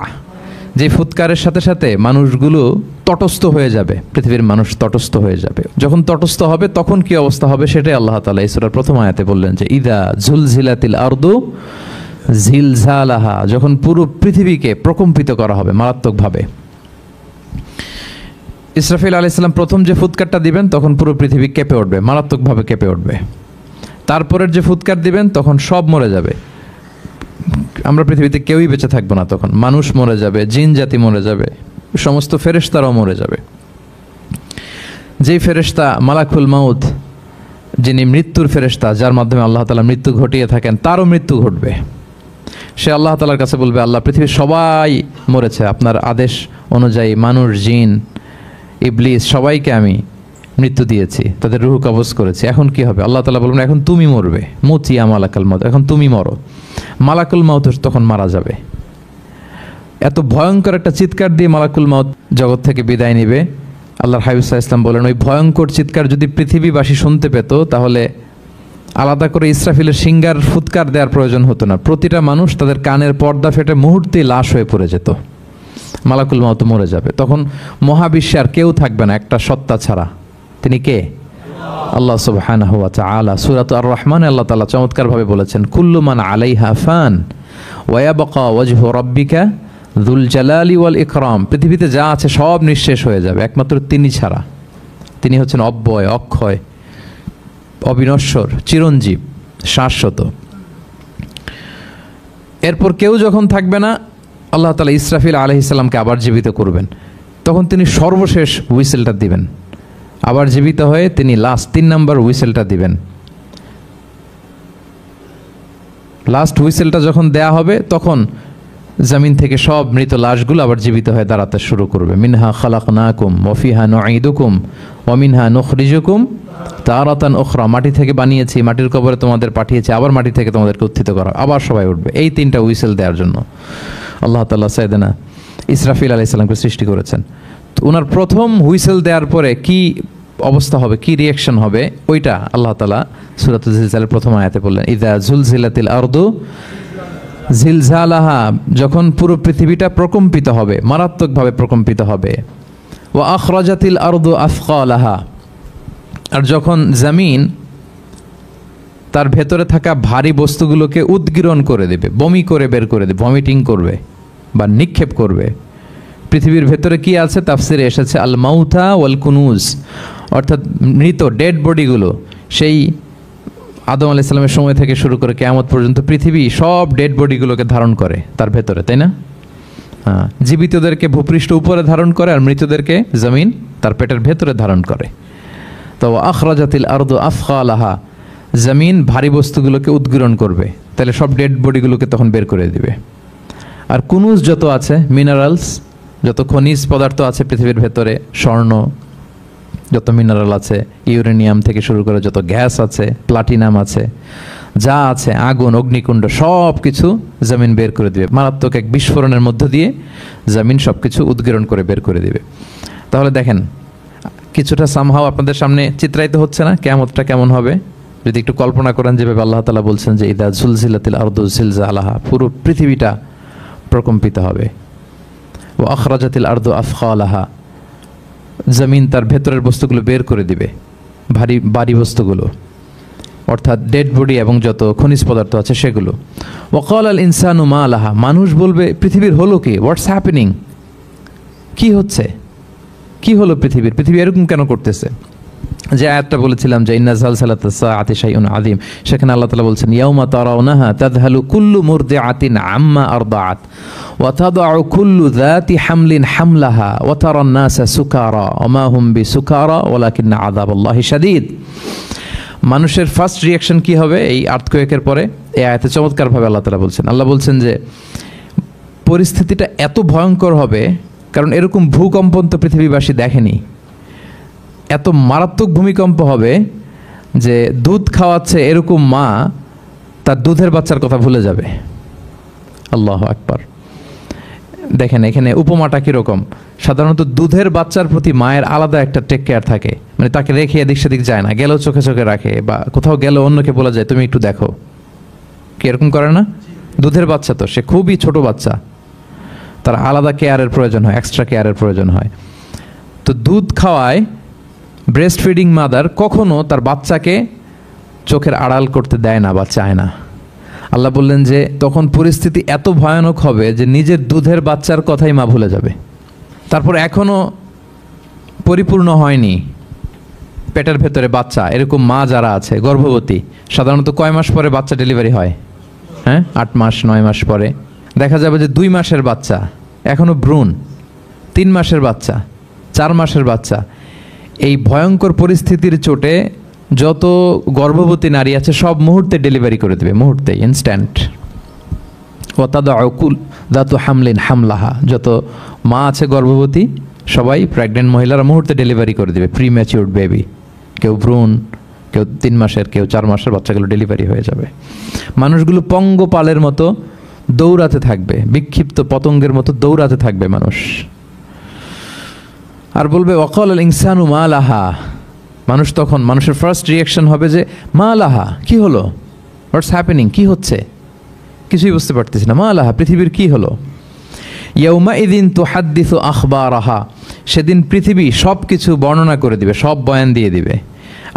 যে ফুৎকারের সাথে সাথে মানুষগুলো তটস্থ হয়ে যাবে, পৃথিবীর মানুষ তটস্থ হয়ে যাবে। যখন তটস্থ হবে তখন কি অবস্থা হবে সেটাই আল্লাহ তাআলা এই সূরার প্রথম আয়াতে বললেন, যে ইদা জুলজিলাতিল আরদু জিলজালাহা, যখন পুরো পৃথিবীকে প্রকম্পিত করা হবে মারাত্মকভাবে। ইসরাফিল আলাইহিস সালাম প্রথম যে ফুৎকারটা দিবেন তখন পুরো পৃথিবী কেঁপে উঠবে, মারাত্মকভাবে কেঁপে উঠবে। তারপরের যে ফুৎকার দিবেন তখন সব মরে যাবে, আমরা পৃথিবীতে কেউই বেঁচে থাকবো না, তখন মানুষ মরে যাবে, জিন জাতি মরে যাবে, সমস্ত ফেরেশতারাও মরে যাবে। যেই ফেরেশতা মালাকুল মাউত, যিনি মৃত্যুর ফেরেশতা, যার মাধ্যমে আল্লাহ তাআলা মৃত্যু ঘটিয়ে থাকেন, তারও মৃত্যু ঘটবে। সে আল্লাহ তাআলার কাছে বলবে, আল্লাহ, পৃথিবীর সবাই মরেছে, আপনার আদেশ অনুযায়ী মানুষ, জিন, ইবলিস সবাইকে আমি মৃত্যু দিয়েছি, তাদের রূহ কবজ করেছি, এখন কি হবে? আল্লাহ তাআলা বলবেন, এখন তুমি মরবে, মুতিয়া মালাকুল মাউত, এখন তুমি মরো। মালাকুল মাউত তখন মারা যাবে। এত ভয়ঙ্কর একটা চিৎকার দিয়ে মালাকুল মাউত জগৎ থেকে বিদায় নেবে। আল্লাহর হাবিব সাল্লাল্লাহু আলাইহি ওয়াসাল্লাম বলেন, ওই ভয়ঙ্কর চিৎকার যদি পৃথিবীবাসী শুনতে পেত তাহলে আলাদা করে ইসরাফিলের সিঙ্গার ফুৎকার দেওয়ার প্রয়োজন হতো না, প্রতিটা মানুষ তাদের কানের পর্দা ফেটে মুহূর্তেই লাশ হয়ে পড়ে যেত। মালাকুল মাউত মরে যাবে, তখন মহাবিশ্বে আর কেউ থাকবে না একটা সত্তা ছাড়া। তিনি কে? আল্লাহ সুবহানাহু ওয়া তাআলা। সূরাত আর-রহমানে আল্লাহ তাআলা চমৎকারভাবে বলেছেন, কুল্লু মান আলাইহা ফান ওয়া ইয়াবকা ওয়াজহু রাব্বিকা যুল জালালি ওয়াল ইকরাম। পৃথিবীতে যা আছে সব নিঃশেষ হয়ে যাবে একমাত্র তিনি ছাড়া। তিনি হচ্ছেন অব্যয়, অক্ষয়, অবিনশ্বর, চিরঞ্জীব, শাশ্বত। এরপর কেউ যখন থাকবে না, আল্লাহ তাআলা ইসরাফিল আলাইহিস সালামকে আবার জীবিত করবেন, তখন তিনি সর্বশেষ হুইসেলটা দিবেন, আবার জীবিত হয়ে তিনি লাস্ট 3 নম্বর হুইসেলটা দিবেন। লাস্ট হুইসেলটা যখন দেয়া হবে তখন জমিন থেকে সব মৃত লাশগুলো আবার জীবিত হয়ে দাঁড়াতে শুরু করবে। মিনহা খালাকনাকুম ওয়া ফিহা নুঈদুকুম ওয়া মিনহা নুখরিজুকুম তারাতান উখরা, মাটি থেকে বানিয়েছি, মাটির কবরে তোমাদের পাঠিয়েছি, আবার মাটি থেকে তোমাদেরকে উত্থিত করা, আবার সবাই উঠবে। এই 3টা হুইসেল দেওয়ার জন্য আল্লাহ তাআলা সাইয়েদনা ইসরাফিল আলাইহিস সালামকে সৃষ্টি করেছেন। তো ওনার প্রথম হুইসেল দেওয়ার পরে কি অবস্থা হবে, কি রিয়াকশন হবে, ওইটা আল্লাহ তাআলা সূরাতুল জিলজালের প্রথম আয়াতে বললেন, ইযা জুলজিলাতিল আরদু জিলজালাহা, যখন পুরো পৃথিবীটা প্রকম্পিত হবে, মারাত্মকভাবে প্রকম্পিত হবে। ওয়া আখরাজাতিল আরদু আফকালাহা, আর যখন জমিন তার ভেতরে থাকা ভারী বস্তুগুলোকে উদ্গীরণ করে দেবে, বমি করে বের করে দেবে, ভমিটিং করবে বা নিক্ষেপ করবে। পৃথিবীর ভেতরে কি আছে তাফসিরে এসেছে আল মাউথা ওয়াল কুনুজ, অর্থাৎ মৃত ডেড বডিগুলো, সেই আদম আলাইহিস সালামের সময় থেকে শুরু করে কিয়ামত পর্যন্ত পৃথিবী সব ডেড বডিগুলোকে ধারণ করে তার ভেতরে, তাই না? হ্যাঁ, জীবিতদেরকে ভূপৃষ্ঠ উপরে ধারণ করে আর মৃতদেরকে জমিন তার পেটের ভেতরে ধারণ করে। তো আখরাজাতিল আরদু আফখালাহা, জমিন ভারী বস্তুগুলোকে উদ্গীরণ করবে, তাহলে সব ডেড বডিগুলোকে তখন বের করে দিবে। আর কুনুজ যত আছে, মিনারেলস, যত খনিজ পদার্থ আছে পৃথিবীর ভেতরে, স্বর্ণ, যত মিনারেল আছে, ইউরেনিয়াম থেকে শুরু করে যত গ্যাস আছে, প্লাটিনাম আছে, যা আছে, আগুন, অগ্নিকুণ্ড, সব কিছু জমিন বের করে দিবে। মারাত্মক এক বিস্ফোরণের মধ্য দিয়ে জমিন সব কিছু উদ্গীরণ করে বের করে দিবে। তাহলে দেখেন, কিছুটা সামহাও আপনাদের সামনে চিত্রায়িত হচ্ছে না কিয়ামতটা কেমন হবে? যদি একটু কল্পনা করেন, যেভাবে আল্লাহ তাআলা বলছেন যে ইদা জুলজিলাতিল আরদু জিলজালাহা, পুরো পৃথিবীটা প্রকম্পিত হবে। ও আখরাজাতিল আরদু আফখালাহা, জমিন তার ভেতরের বস্তুগুলো বের করে দিবে, ভারী বস্তুগুলো, অর্থাৎ ডেড বডি এবং যত খনিজ পদার্থ আছে সেগুলো। ওয়াকাল আল ইনসানু মা লাহা, মানুষ বলবে পৃথিবীর হলো কি, হোয়াটস হ্যাপেনিং, কি হচ্ছে, কি হলো পৃথিবী এরকম কেন করতেছে? যে আয়াতটা বলেছিলাম যে ইন্না জালজালাতাস সাআতি শাইউন আযীম, সেখানে আল্লাহ তাআলা বলছেন ইয়াউমা তারাউনাহা তাযহালু কুল্লু মুরদিআতিন আম্মা আরদাআত ওয়া তাদউ কুল্লু যাতি হামলিন হামলাহা ওয়া তারান নাসা সুকারা ওয়া মা হুম বিসুকারা ওয়ালাকিন্না আযাবাল্লাহি শাদীদ। মানুষের ফার্স্ট রিয়াকশন কি হবে এই আর্থকোয়েকের পরে? এই আয়াতে চমৎকারভাবে আল্লাহ তাআলা বলছেন। আল্লাহ বলছেন যে পরিস্থিতিটা এত ভয়ঙ্কর হবে, কারণ এরকম ভূকম্পন তো পৃথিবীবাসী দেখেনি। এত মারাত্মক ভূমিকম্প হবে যে দুধ খাওয়াচ্ছে এরকম মা তার দুধের বাচ্চার কথা ভুলে যাবে। আল্লাহু আকবার। দেখেন এখানে উপমাটা কীরকম। সাধারণত দুধের বাচ্চার প্রতি মায়ের আলাদা একটা টেক কেয়ার থাকে, মানে তাকে রেখে এদিক সেদিক যায় না, গেলেও চোখে চোখে রাখে, বা কোথাও গেলেও অন্যকে বলা যায় তুমি একটু দেখো, কি এরকম করে না? দুধের বাচ্চা তো সে খুবই ছোট বাচ্চা, তার আলাদা কেয়ারের প্রয়োজন হয়, এক্সট্রা কেয়ারের প্রয়োজন হয়। তো দুধ খাওয়ায় ব্রেস্ট ফিডিং মাদার কখনো তার বাচ্চাকে চোখের আড়াল করতে দেয় না বা চায় না। আল্লাহ বললেন যে তখন পরিস্থিতি এত ভয়ানক হবে যে নিজের দুধের বাচ্চার কথাই মা ভুলে যাবে। তারপর এখনও পরিপূর্ণ হয়নি পেটের ভেতরে বাচ্চা, এরকম মা যারা আছে গর্ভবতী, সাধারণত কয় মাস পরে বাচ্চা ডেলিভারি হয়? হ্যাঁ, 8 মাস 9 মাস পরে। দেখা যাবে যে 2 মাসের বাচ্চা, এখনও ভ্রূণ, 3 মাসের বাচ্চা, 4 মাসের বাচ্চা। এই ভয়ঙ্কর পরিস্থিতির চোটে যত গর্ভবতী নারী আছে সব মুহূর্তে ডেলিভারি করে দেবে, মুহূর্তে, ইনস্ট্যান্ট। দাতু হামলিন হামলাহা, যত মা আছে গর্ভবতী সবাই, প্রেগনেন্ট মহিলারা মুহূর্তে ডেলিভারি করে দেবে, প্রি ম্যাচিউরড বেবি, কেউ ভ্রূণ, কেউ 3 মাসের, কেউ 4 মাসের বাচ্চাগুলো ডেলিভারি হয়ে যাবে। মানুষগুলো পঙ্গপালের মতো দৌড়াতে থাকবে, বিক্ষিপ্ত পতঙ্গের মতো দৌড়াতে থাকবে মানুষ। আর বলবে ওয়াকাল আল ইনসানু মা লাহা, মানুষ তখন, মানুষের ফার্স্ট রিয়াকশন হবে যে মা লাহা, কি হলো, হোয়াটস হ্যাপেনিং, কি হচ্ছে, কিছুই বুঝতে পারতেছি না, মা লাহা, পৃথিবীর কি হলো। ইয়াউমা ইদিন তুহাদ্দিসু আখবারাহা, সেদিন পৃথিবী সব কিছু বর্ণনা করে দিবে, সব বয়ান দিয়ে দিবে।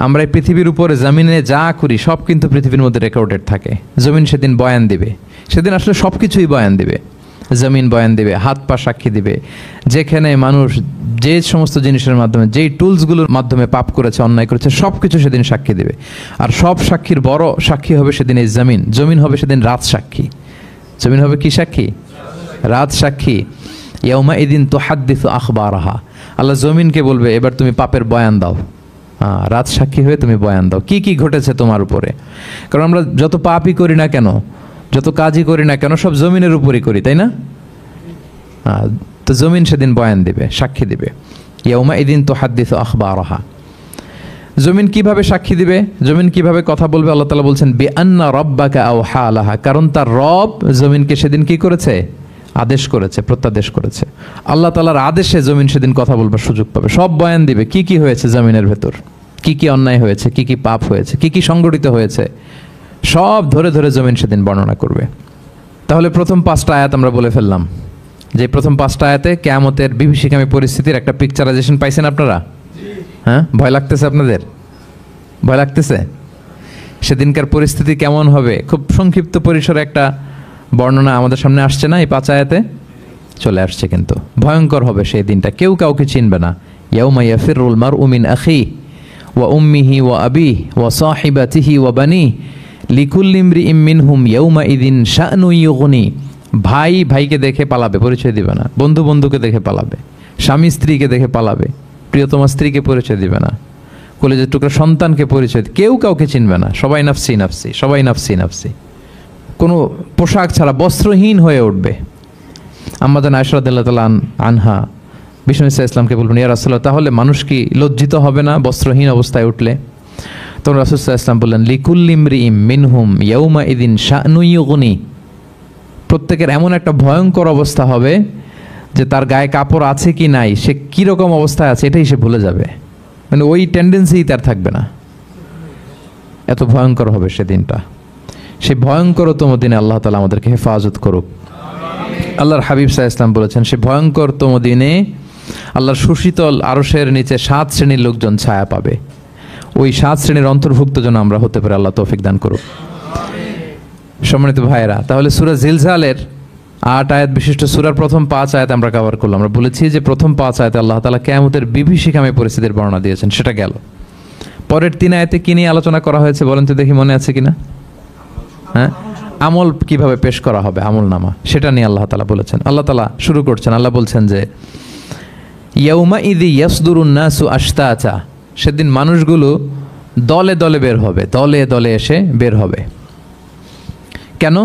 আমরা এই পৃথিবীর উপরে জমিনে যা করি সব কিন্তু পৃথিবীর মধ্যে রেকর্ডেড থাকে। জমিন সেদিন বয়ান দিবে, সেদিন আসলে সব কিছুই বয়ান দিবে। জমিন বয়ান দিবে, হাত পা সাক্ষী দিবে, যেখানে মানুষ যে সমস্ত জিনিসের মাধ্যমে, যেই টুলসগুলোর মাধ্যমে পাপ করেছে, অন্যায় করেছে, সব কিছু সেদিন সাক্ষী দেবে। আর সব সাক্ষীর বড় সাক্ষী হবে সেদিন এই জমিন। জমিন হবে সেদিন রাত সাক্ষী। জমিন হবে কি সাক্ষী? রাত সাক্ষী। ইয়াউমা ইদিন তুহাদ্দিসু আখবারাহা, আল্লাহ জমিনকে বলবে এবার তুমি পাপের বয়ান দাও। রাত সাক্ষী হয়ে তুমি বয়ান দাও, কি কি ঘটেছে তোমার উপরে। কারণ আমরা যত পাপই করি না কেন, যত কাজই করি না কেন, সব জমিনের উপরই করি, তাই না? তো জমিন সেদিন বয়ান দিবে, সাক্ষী দিবে। ইয়াউমা ইদিন তুহাদ্দিসু আখবারাহা। জমিন কিভাবে সাক্ষী দিবে, জমিন কিভাবে কথা বলবে? আল্লাহ তাআলা বলছেন বিআন্না রাব্বাকা আওহা লাহা, কারণ তার রব জমিনকে সেদিন কি করেছে? আদেশ করেছে, প্রত্যাদেশ করেছে। আল্লাহ তাআলার আদেশে জমিন সেদিন কথা বলবার সুযোগ পাবে, সব বয়ান দিবে, কি কি হয়েছে জমিনের ভেতর, কি কি অন্যায় হয়েছে, কি কি পাপ হয়েছে, কি কি সংগঠিত হয়েছে, সব ধরে ধরে জমিন সেদিন বর্ণনা করবে। তাহলে প্রথম 5টা আয়াত আমরা বলে ফেললাম, যে প্রথম 5টা আয়াতে কিয়ামতের বিভীষিকামী পরিস্থিতির একটা পিকচারাইজেশন পাইছেন আপনারা? হ্যাঁ, ভয় লাগতেছে আপনাদের? ভয় লাগতেছে? সেদিনকার পরিস্থিতি কেমন হবে খুব সংক্ষিপ্ত পরিসরে একটা বর্ণনা আমাদের সামনে আসছে না, এই 5 আয়াতে চলে আসছে। কিন্তু ভয়ঙ্কর হবে সেই দিনটা, কেউ কাউকে চিনবে না। ইয়াউমা ইয়াফিরুল মারউ মিন আখিহি ওয়া উম্মিহি ওয়া আবিহি ওয়া সাহিবাতিহি ওয়া বানিহি লিকুল্লি ইমরিইম মিনহুম ইয়াউমা ইযিন শা'নুন ইউগনি। ভাই ভাইকে দেখে পালাবে, পরিচয় দিবে না। বন্ধু বন্ধুকে দেখে পালাবে, স্বামী স্ত্রীকে দেখে পালাবে, প্রিয়তমা স্ত্রীকে পরিচয় দিবে না, কলেজের টুকরা সন্তানকে পরিচয়, কেউ কাউকে চিনবে না। সবাই নাফসি নাফসি, সবাই নাফসি নাফসি। কোনো পোশাক ছাড়া বস্ত্রহীন হয়ে উঠবে। আম্মাজান আয়েশা রাদিয়াল্লাহু তাআলা আনহা বিষ্ণু ইসলামকে বলবেন, ইয়া রাসূলুল্লাহ, তাহলে মানুষ কি লজ্জিত হবে না বস্ত্রহীন অবস্থায় উঠলে? তখন রাসূল সাল্লাল্লাহু আলাইহি ওয়াসাল্লাম বললেন, লিকুল্লি ইমরিইম মিনহুম ইয়াউমা ইযিন শা'নুন ইউগনি। প্রত্যেকের এমন একটা ভয়ঙ্কর অবস্থা হবে যে তার গায়ে কাপড় আছে কি নাই, সে কীরকম অবস্থায় আছে এটাই সে ভুলে যাবে। মানে ওই টেন্ডেন্সি তার থাকবে না, এত ভয়ঙ্কর হবে সেদিনটা। সেই ভয়ঙ্করতম দিনে আল্লাহ তাআলা আমাদেরকে হেফাজত করুক। আল্লাহর হাবিব সাল্লাল্লাহু আলাইহি ওয়াসাল্লাম বলেছেন, সেই ভয়ঙ্করতম দিনে আল্লাহর সুশীতল আরশের নিচে 7 শ্রেণীর লোকজন ছায়া পাবে। ওই 7 শ্রেণীর অন্তর্ভুক্ত যেন আমরা হতে পারি, আল্লাহ তৌফিক দান করুক। সম্মানিত ভাইয়েরা, তাহলে সূরা জিলজালের 8 আয়াত বিশিষ্ট সূরার প্রথম 5 আয়াত আমরা কভার করলাম। আমরা বলেছি যে প্রথম 5 আয়াতে আল্লাহ তাআলা কিয়ামতের বিভীষিকাময় পরিস্থিতির বর্ণনা দিয়েছেন, সেটা গেল। পরের 3 আয়াতে কি নিয়ে আলোচনা করা হয়েছে বলেন তো দেখি, মনে আছে কিনা? হ্যাঁ, আমল কিভাবে পেশ করা হবে, আমল নামা, সেটা নিয়ে আল্লাহ তাআলা বলেছেন। আল্লাহ তাআলা শুরু করছেন, আল্লাহ বলছেন যে ইয়াউমা ইযি ইয়াসদুরুন নাসু আশতাতা। সেদিন মানুষগুলো দলে দলে বের হবে, দলে দলে এসে বের হবে। কেন?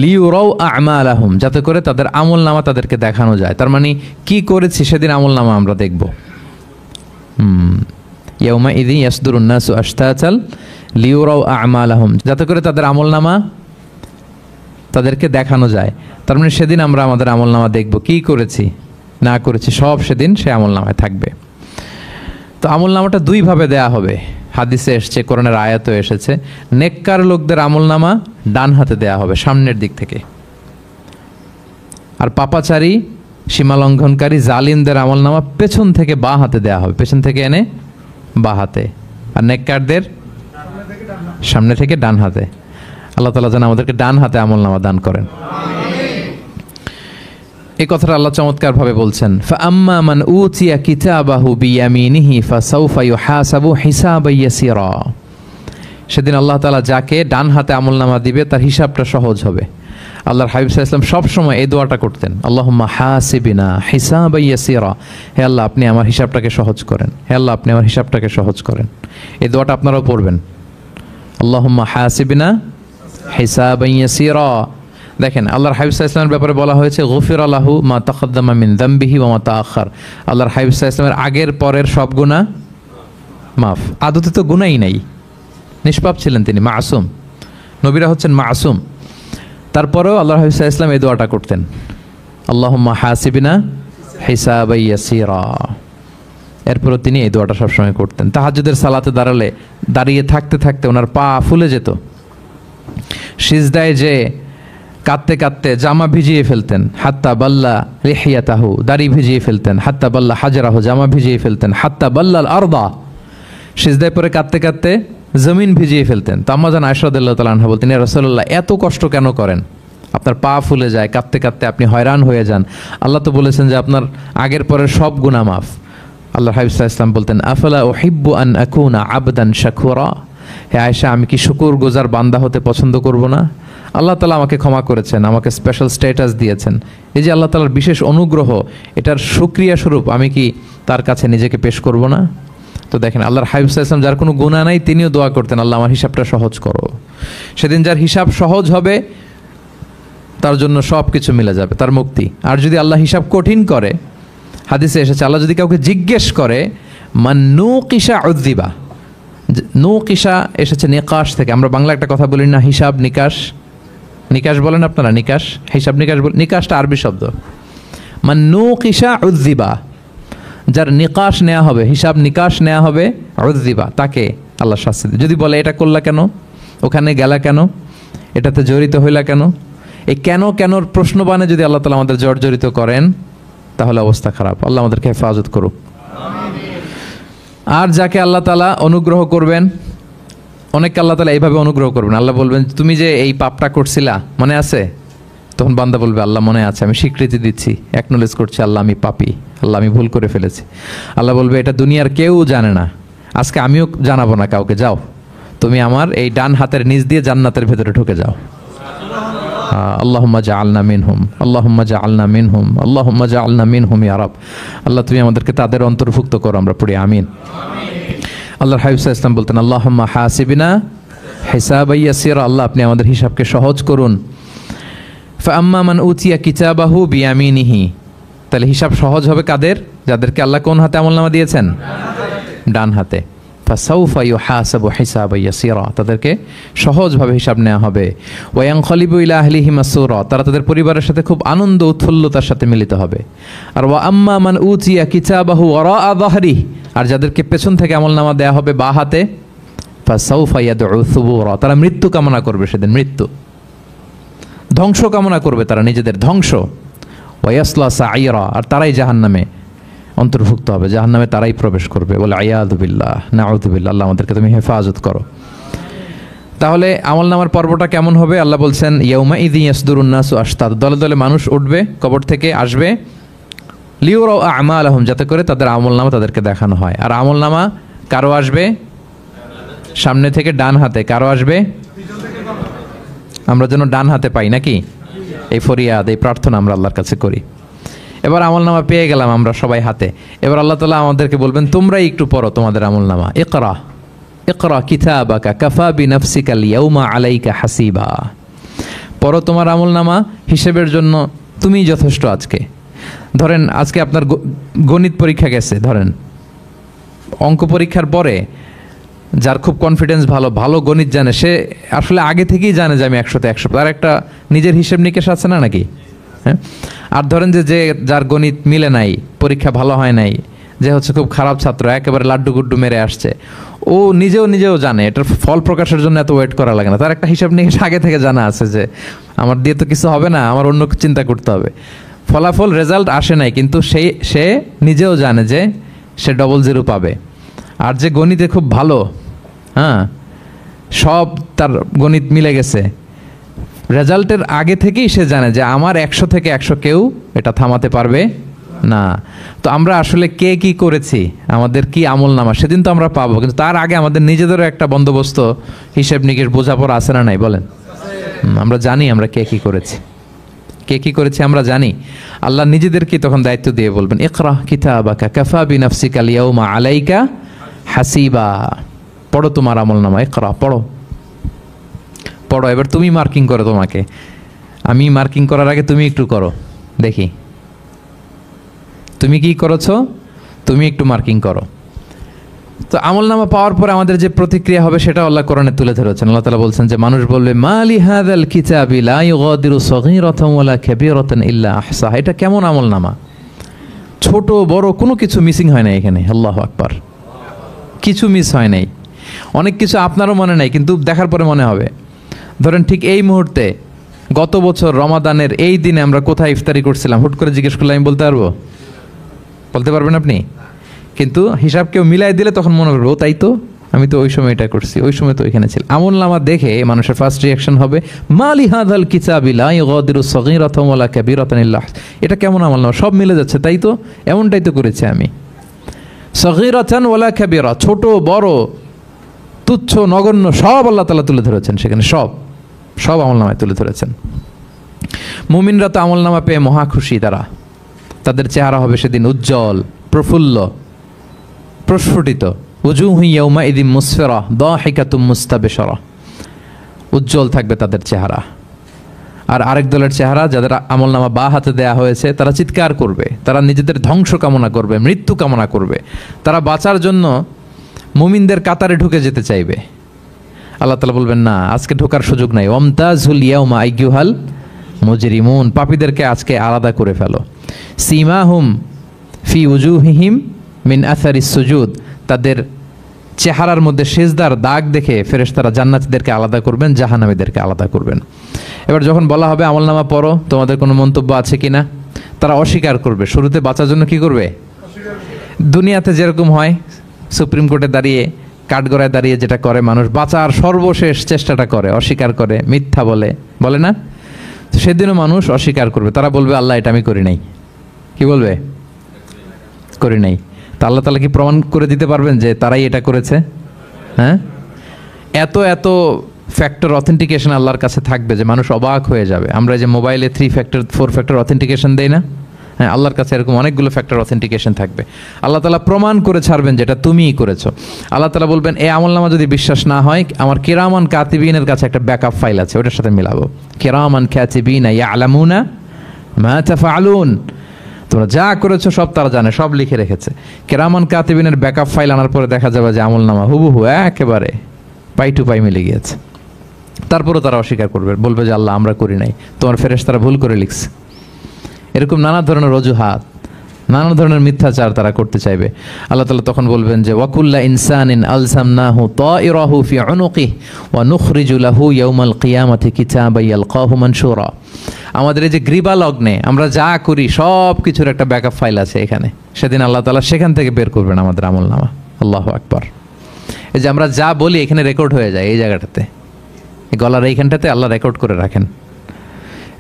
লিউরাউ আমালাহুম, যাতে করে তাদের আমল নামা তাদেরকে দেখানো যায়। তার মানে কি করেছি সেদিন আমল নামা আমরা দেখব। ইয়াউমা ইযি ইয়াসদুরুন নাসু আশতাতাল লিউরাউ আমালাহুম, যাতে করে তাদের আমল নামা তাদেরকে দেখানো যায়। তার মানে সেদিন আমরা আমাদের আমল নামা দেখব, কি করেছি না করেছি সব সেদিন সে আমল নামায় থাকবে। তো আমল নামাটা 2 ভাবে দেয়া হবে, হাদিসে এসেছে, কোরআনের আয়াতও এসেছে। নেককার লোকদের আমল নামা ডান হাতে দেয়া হবে, সামনের দিক থেকে। আর পাপাচারী, সীমালঙ্ঘনকারী, জালিমদের আমল নামা পেছন থেকে বাঁ হাতে দেয়া হবে, পেছন থেকে এনে বাঁ হাতে। আর নেককারদের সামনে থেকে ডান হাতে। আল্লাহ তাআলা যেন আমাদেরকে ডান হাতে আমল নামা দান করেন। এই কথাটা আল্লাহ চমৎকার ভাবে বলছেন, ফাআম্মা মান উতিয়া কিতাবাহু বিয়ামিনিহি ফাসাউফা ইউহাসাবু হিসাবান ইয়াসিরা। সেদিন আল্লাহ তাআলা যাকে ডান হাতে আমলনামা দিবে তার হিসাবটা সহজ হবে। আল্লাহর হাবিব সাল্লাল্লাহু আলাইহি ওয়াসাল্লাম সব সময় এই দোয়াটা করতেন, আল্লাহুম্মা হাসিবিনা হিসাবান ইয়াসিরা। হে আল্লাহ, আপনি আমার হিসাবটাকে সহজ করেন, হে আল্লাহ, আপনি আমার হিসাবটাকে সহজ করেন। এই দোয়াটা আপনারাও পড়বেন, আল্লাহুম্মা হাসিবিনা হিসাবান ইয়াসিরা। দেখেন, আল্লাহর হাবিব সাল্লাল্লাহু আলাইহি ওয়াসাল্লামের ব্যাপারে বলা হয়েছে গফিরা লাহু মা তাকাদ্দামা মিন যামবিহি ওয়া মা তাআখার। আল্লাহর হাবিব সাল্লাল্লাহু আলাইহি ওয়াসাল্লামের আগের পরের সব গুনাহ মাফ। আদতে তো গুনাহই নাই, নিষ্পাপ ছিলেন তিনি, মাসুম। নবীরা হচ্ছেন মাসুম। তারপরেও আল্লাহর হাবিব সাল্লাল্লাহু আলাইহি ওয়াসাল্লাম এই দোয়াটা করতেন, আল্লাহুম্মা হাসিবিনা হিসাবান ইয়াসিরা। এরপরও তিনি এই দোয়াটা সবসময় করতেন। তাহাজ্জুদের সালাতে দাঁড়িয়ে থাকতে থাকতে ওনার পা ফুলে যেত। সিজদায় যে কাঁদতে কাঁদতে জামা ভিজিয়ে ফেলতেন, হাত্তা বাল্লা লিহিয়াতাহু, দাড়ি ভিজিয়ে ফেলতেন, হাত্তা বাল্লা হাজরাহু, জামা ভিজিয়ে ফেলতেন, হাত্তা বাল্লাল আরদা, সিজদায় পরে কাঁদতে কাঁদতে জমিন ভিজিয়ে ফেলতেন। তো আম্মা জান আয়েশা রাদিয়াল্লাহু তাআলা আনহা বলতেন, ইয়া রাসূলুল্লাহ, এত কষ্ট কেন করেন? আপনার পা ফুলে যায়, কাঁদতে কাঁদতে আপনি হয়রান হয়ে যান। আল্লাহ তো বলেছেন যে আপনার আগের পরের সব গুনাহ মাফ। আল্লাহর হাবিব সাল্লাল্লাহু আলাইহি ওয়াসাল্লাম বলতেন, আফালা উহিব্বু আন আকুনা আবদান শাকুরা। হে আয়েশা, আমি কি শুকরগুজার বান্দা হতে পছন্দ করব না? আল্লাহ তাআলা আমাকে ক্ষমা করেছেন, আমাকে স্পেশাল স্ট্যাটাস দিয়েছেন। এই যে আল্লাহ তাআলার বিশেষ অনুগ্রহ, এটার শুকরিয়া স্বরূপ আমি কি তার কাছে নিজেকে পেশ করব না? তো দেখেন, আল্লাহর হাবিব সাল্লাল্লাহু আলাইহি ওয়াসাল্লাম যার কোনো গুনাহ নাই, তিনিও দোয়া করতেন, আল্লাহ আমার হিসাবটা সহজ করো। সেদিন যার হিসাব সহজ হবে তার জন্য সব কিছু মিলে যাবে, তার মুক্তি। আর যদি আল্লাহ হিসাব কঠিন করে, হাদিসে এসেছে, আল্লাহ যদি কাউকে জিজ্ঞেস করে, মান নুকিশা উযযিবা। নুকিশা এসেছে নিকাশ থেকে। আমরা বাংলা একটা কথা বলি না, হিসাব নিকাশ। নিকাশ বলেন আপনারা? নিকাশ, হিসাব নিকাশ। নিকাশটা আরবি শব্দ। মান নুকিশা উযযিবা, যার নিকাশ নেওয়া হবে, হিসাব নিকাশ নেওয়া হবে, উযযিবা, তাকে আল্লাহ শাস্তি দেবে। যদি বলে এটা করলা কেন, ওখানে গেলা কেন, এটাতে জড়িত হইলা কেন, এই কেন কেনর প্রশ্নবাণে যদি আল্লাহ তাআলা আমাদের জর্জরিত করেন, তাহলে অবস্থা খারাপ। আল্লাহ আমাদেরকে হেফাজত করুক। আর যাকে আল্লাহ তাআলা অনুগ্রহ করবেন, অনেককে আল্লাহ তাআলা এইভাবে অনুগ্রহ করবেন, আল্লাহ বলবেন তুমি যে এই পাপটা করছিলা মনে আছে? তখন বান্দা বলবে আল্লাহ মনে আছে, আমি স্বীকৃতি দিচ্ছি, অ্যাকনোলেজ করছি, আল্লাহ আমি পাপী, আল্লাহ আমি ভুল করে ফেলেছি। আল্লাহ বলবে এটা দুনিয়ার কেউ জানে না, আজকে আমিও জানাবো না কাউকে, যাও তুমি আমার এই ডান হাতের নিচ দিয়ে জান্নাতের ভেতরে ঢুকে যাও। আল্লাহুম্মা জাআলনা মিনহুম, আল্লাহুম্মা জাআলনা মিনহুম, আল্লাহুম্মা জাআলনা মিনহুম ইয়া রাব। আল্লাহ তুমি আমাদেরকে তাদের অন্তর্ভুক্ত করো, আমরা পড়ি আমিন। আল্লাহর হাবিব সাল্লাল্লাহু আলাইহি ওয়াসাল্লাম বলতেন আল্লাহুম্মা হাসিবনা হিসাবান ইয়াসিরা, আল্লাহ আপনি আমাদের হিসাবকে সহজ করুন। ফাআম্মা মান উতিয়া কিতাবাহু বিয়ামিনিহি, তাহলে হিসাব সহজ হবে কাদের? যাদেরকে আল্লাহ কোন হাতে আমলনামা দিয়েছেন? ডান হাতে। ফাসাউফা ইউহাসাবু হিসাবান ইয়াসিরা, তাদেরকে সহজভাবে হিসাব নেওয়া হবে। ওয়া ইয়ানকালিবু ইলা আহলিহি মাসরুরা, তারা তাদের পরিবারের সাথে খুব আনন্দ উৎফুল্লতার সাথে মিলিত হবে। আর ওয়া আম্মা মান উতিয়া কিতাবাহু ওয়ারাআ যাহরিহি, আর যাদেরকে পেছন থেকে আমলনামা দেয়া হবে বা হাতে, ফাসাউফা ইয়াদউ সুবুরা, তারা মৃত্যু কামনা করবে, সেদিন মৃত্যু, ধ্বংস কামনা করবে, তারা নিজেদের ধ্বংস। ওয়ায়াসলা সাঈরা, আর তারাই জাহান্নামে অন্তর্ভুক্ত হবে, জাহান্নামে তারাই প্রবেশ করবে। বলে আয়াযু বিল্লাহ, নাউযু বিল্লাহ, আল্লাহ আমাদেরকে তুমি হেফাজত করো। তাহলে আমলনামার পর্বটা কেমন হবে? আল্লাহ বলছেন ইয়াউমা ইযি ইয়াসদুরুন নাসু আশতাত, দলে দলে মানুষ উঠবে, কবর থেকে আসবে, লিউরাউ আমালাহুম, যাতে করে তাদের আমলনামা তাদেরকে দেখানো হয়। আর আমলনামা কারো আসবে সামনে থেকে ডান হাতে, কারো আসবে, আমরা যেন ডান হাতে পাই নাকি? এই ফরিয়াদ, এই প্রার্থনা আমরা আল্লাহর কাছে করি। এবার আমলনামা পেয়ে গেলাম আমরা সবাই হাতে, এবার আল্লাহ তাআলা আমাদেরকে বলবেন তোমরাই একটু পড়ো তোমাদের আমলনামা। ইকরা ইকরা কিতাবাকা কাফা বিনাফসিকাল ইয়াউমা আলাইকা হাসিবা, পড়ো তোমার আমলনামা, হিসেবের জন্য তুমিই যথেষ্ট আজকে। ধরেন আজকে আপনার গণিত পরীক্ষা গেছে, ধরেন অঙ্ক পরীক্ষার পরে যার খুব কনফিডেন্স ভালো, ভালো গণিত জানে, সে আসলে আগে থেকেই জানে যে আমি 100তে 100, তার একটা নিজের হিসেব নিকেশ আছে না নাকি? হ্যাঁ। আর ধরেন যে যার গণিত মিলে নাই, পরীক্ষা ভালো হয় নাই, যে হচ্ছে খুব খারাপ ছাত্র, একেবারে লাড্ডু গুড্ডু মেরে আসছে, ও নিজেও জানে এটার ফল প্রকাশের জন্য এত ওয়েট করা লাগে না, তার একটা হিসাব নিকেশ আগে থেকে জানা আছে যে আমার দিয়ে তো কিছু হবে না, আমার অন্য চিন্তা করতে হবে। ফলাফল রেজাল্ট আসে নাই, কিন্তু সে নিজেও জানে যে সে ডবল জিরো পাবে। আর যে গণিতে খুব ভালো, হ্যাঁ, সব তার গণিত মিলে গেছে, রেজাল্টের আগে থেকেই সে জানে যে আমার 100 থেকে 100 কেউ এটা থামাতে পারবে না। তো আমরা আসলে কে কি করেছি, আমাদের কি আমলনামা, সেদিন তো আমরা পাবো, কিন্তু তার আগে আমাদের নিজেদেরও একটা বন্দোবস্ত, হিসেব নিকেশ, বোঝাপড়া আছে না নাই বলেন? আমরা জানি আমরা কে কি করেছি, কে কি করেছি আমরা জানি। আল্লাহ নিজেদেরকে তখন দায়িত্ব দিয়ে বলবেন ইকরা কিতাবাকা কাফা বিনাফসিকাল ইয়াউমা আলাইকা হাসিবা, পড়ো তোমার আমলনামা, ইকরা, পড়ো পড়ো, এবার তুমি মার্কিং করো, তোমাকে আমি মার্কিং করার আগে তুমি একটু করো দেখি তুমি কি করেছো, তুমি একটু মার্কিং করো। তো আমলনামা পাওয়ার পরে আমাদের যে প্রতিক্রিয়া হবে সেটা আল্লাহ কোরআনে তুলে ধরেছেন। আল্লাহ তাআলা বলছেন যে মানুষ বলবে মালি হাযাল কিতাবি লা ইউগাদিরু সগীরাতান ওয়ালা কাবীরাতান ইল্লা আহসাহা, এটা কেমন আমলনামা, ছোট বড় কোনো কিছু মিসিং হয় না এখানে। আল্লাহু আকবার, কিছু মিস হয় নাই। অনেক কিছু আপনারও মনে নাই, কিন্তু দেখার পরে মনে হবে। ধরেন ঠিক এই মুহূর্তে গত বছর রমাদানের এই দিনে আমরা কোথায় ইফতারি করছিলাম, হুট করে জিজ্ঞেস করলে আমি বলতে পারবো? বলতে পারবেন আপনি? কিন্তু হিসাব কেউ মিলাই দিলে তখন মনে করবো তাই তো, আমি তো ওই সময় এটা করছি, ওই সময় তো ওইখানে ছিল। আমলনামা দেখে মানুষের ফার্স্ট রিয়াকশন হবে মালি হাযাল কিতাবি লা ইউগাদিরু সগীরাতান ওয়ালা কাবীরাতান ইল্লা, এটা কেমন আমলনামা, সব মিলে যাচ্ছে, তাই তো, এমনটাই তো করেছি আমি। সগীরাতান ওয়ালা কাবীরা, ছোট বড় তুচ্ছ নগণ্য সব আল্লাহ তাআলা তুলে ধরেছেন সেখানে, সব আমলনামায় তুলে ধরেছেন। মুমিনরা তো আমলনামা পেয়ে মহা খুশি, তাদের চেহারা হবে সেদিন উজ্জ্বল, প্রফুল্ল, প্রস্ফুটিত। উজুহু ইয়াউমাইযিন মুসফিরা দাহিকাতুম মুস্তাবশিরা, উজ্জ্বল থাকবে তাদের চেহারা। আর আরেক দলের চেহারা, যাদের আমলনামা বা হাতে দেয়া হয়েছে, তারা চিৎকার করবে, তারা নিজেদের ধ্বংস কামনা করবে, মৃত্যু কামনা করবে, তারা বাঁচার জন্য মুমিনদের কাতারে ঢুকে যেতে চাইবে। আল্লাহ তাআলা বলবেন না, আজকে ঢোকার সুযোগ নাই। ওয়ামতাজুল ইয়াউমা আইয়ুহাল মুজরিমুন, পাপীদেরকে আজকে আলাদা করে ফেলো। সীমাহুম ফি উজুহিহিম মিন আসারিস সুজুদ, তাদের চেহারার মধ্যে সিজদার দাগ দেখে ফেরেশতারা জান্নাতীদেরকে আলাদা করবেন, জাহান্নামীদেরকে আলাদা করবেন। এবার যখন বলা হবে আমলনামা পড়ো, তোমাদের কোনো মন্তব্য আছে কিনা, তারা অস্বীকার করবে। শুরুতে বাঁচার জন্য কি করবে? দুনিয়াতে যেরকম হয়, সুপ্রিম কোর্টে দাঁড়িয়ে কাঠগড়ায় দাঁড়িয়ে যেটা করে মানুষ, বাঁচার সর্বশেষ চেষ্টাটা করে, অস্বীকার করে, মিথ্যা বলে না? সেদিনও মানুষ অস্বীকার করবে, তারা বলবে আল্লাহ এটা আমি করি নাই। কি বলবে? করি নাই। তা আল্লাহ তাআলা কি প্রমাণ করে দিতে পারবেন যে তারাই এটা করেছে? হ্যাঁ, এত এত ফ্যাক্টর অথেন্টিকেশন আল্লাহর কাছে থাকবে যে মানুষ অবাক হয়ে যাবে। আমরা যে মোবাইলে 3 ফ্যাক্টর 4 ফ্যাক্টর অথেন্টিকেশন দেই না, হ্যাঁ, আল্লাহর কাছে এরকম অনেকগুলো ফ্যাক্টর অথেন্টিকেশন থাকবে। আল্লাহ তাআলা প্রমাণ করে ছাড়বেন যেটা তুমিই করেছো। আল্লাহ তাআলা বলবেন এই আমলনামা যদি বিশ্বাস না হয়, আমার কিরামান কাতিবিনের কাছে একটা ব্যাকআপ ফাইল আছে, ওটার সাথে মিলাবো। কিরামান কাতিবিনা ইয়ালামুনা মা তাফআলুন, তোমরা যা করেছো সব তারা জানে, সব লিখে রেখেছে। কিরামান কাতিবিনের ব্যাকআপ ফাইল আনার পরে দেখা যাবে যে আমলনামা হুবহু একেবারে পাই টু পাই মিলে গিয়েছে। তারপরও তারা অস্বীকার করবে, বলবে যে আল্লাহ আমরা করি নাই, তোমার ফেরেশতারা ভুল করে লিখছে। এরকম নানা ধরনের অজুহাত, নানা ধরনের মিথ্যাচার তারা করতে চাইবে। আল্লাহ তাআলা তখন বলবেন যে ওয়াকুল্লা ইনসানিন আলসামনাহু তাইরাহু ফি উনুকিহি ওয়া নুখরিজু লাহু ইয়াউমাল কিয়ামাতি কিতাবান ইয়ালকাহু মানশুরা। আমাদের এই যে গ্রীবা লগ্নে আমরা যা করি সব কিছুর একটা ব্যাকআপ ফাইল আছে এখানে, সেদিন আল্লাহ তাআলা সেখান থেকে বের করবেন আমাদের আমলনামা। আল্লাহু আকবার। এই যে আমরা যা বলি এখানে রেকর্ড হয়ে যায়, এই জায়গাটাতে, এই গলার এইখানটাতে আল্লাহ রেকর্ড করে রাখেন।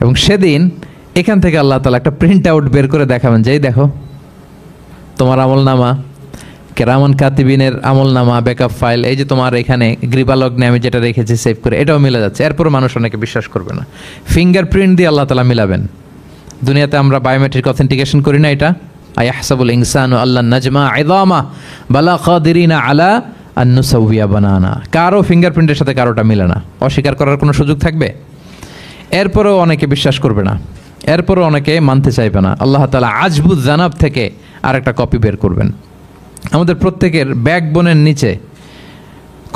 এবং সেদিন এখান থেকে আল্লাহ তাআলা একটা প্রিন্ট আউট বের করে দেখাবেন যে এই দেখো তোমার আমলনামা, কিরামান কাতিবিনের আমলনামা ব্যাকআপ ফাইল, এই যে তোমার এখানে গ্রীবালগ্নে আমি যেটা রেখেছি সেভ করে, এটাও মিলে যাচ্ছে। এরপর মানুষ অনেকে বিশ্বাস করবে না। ফিঙ্গারপ্রিন্ট দিয়ে আল্লাহ তাআলা মিলাবেন। দুনিয়াতে আমরা বায়োমেট্রিক অথেন্টিকেশন করি না, এটা আয়াহসাবুল ইনসানু আল্লাহ নাজমা ইযামা বালা কাদিরিনা আলা আন নুসাউইয়া বানানা। কারো ফিঙ্গারপ্রিন্টের সাথে কারোটা মিলে না, অস্বীকার করার কোনো সুযোগ থাকবে? এরপরেও অনেকে বিশ্বাস করবে না, এরপরও অনেকে মানতে চাইবে না। আল্লাহ তাআলা আজবুজ জানাব থেকে আরেকটা কপি বের করবেন। আমাদের প্রত্যেকের ব্যাকবোনের নিচে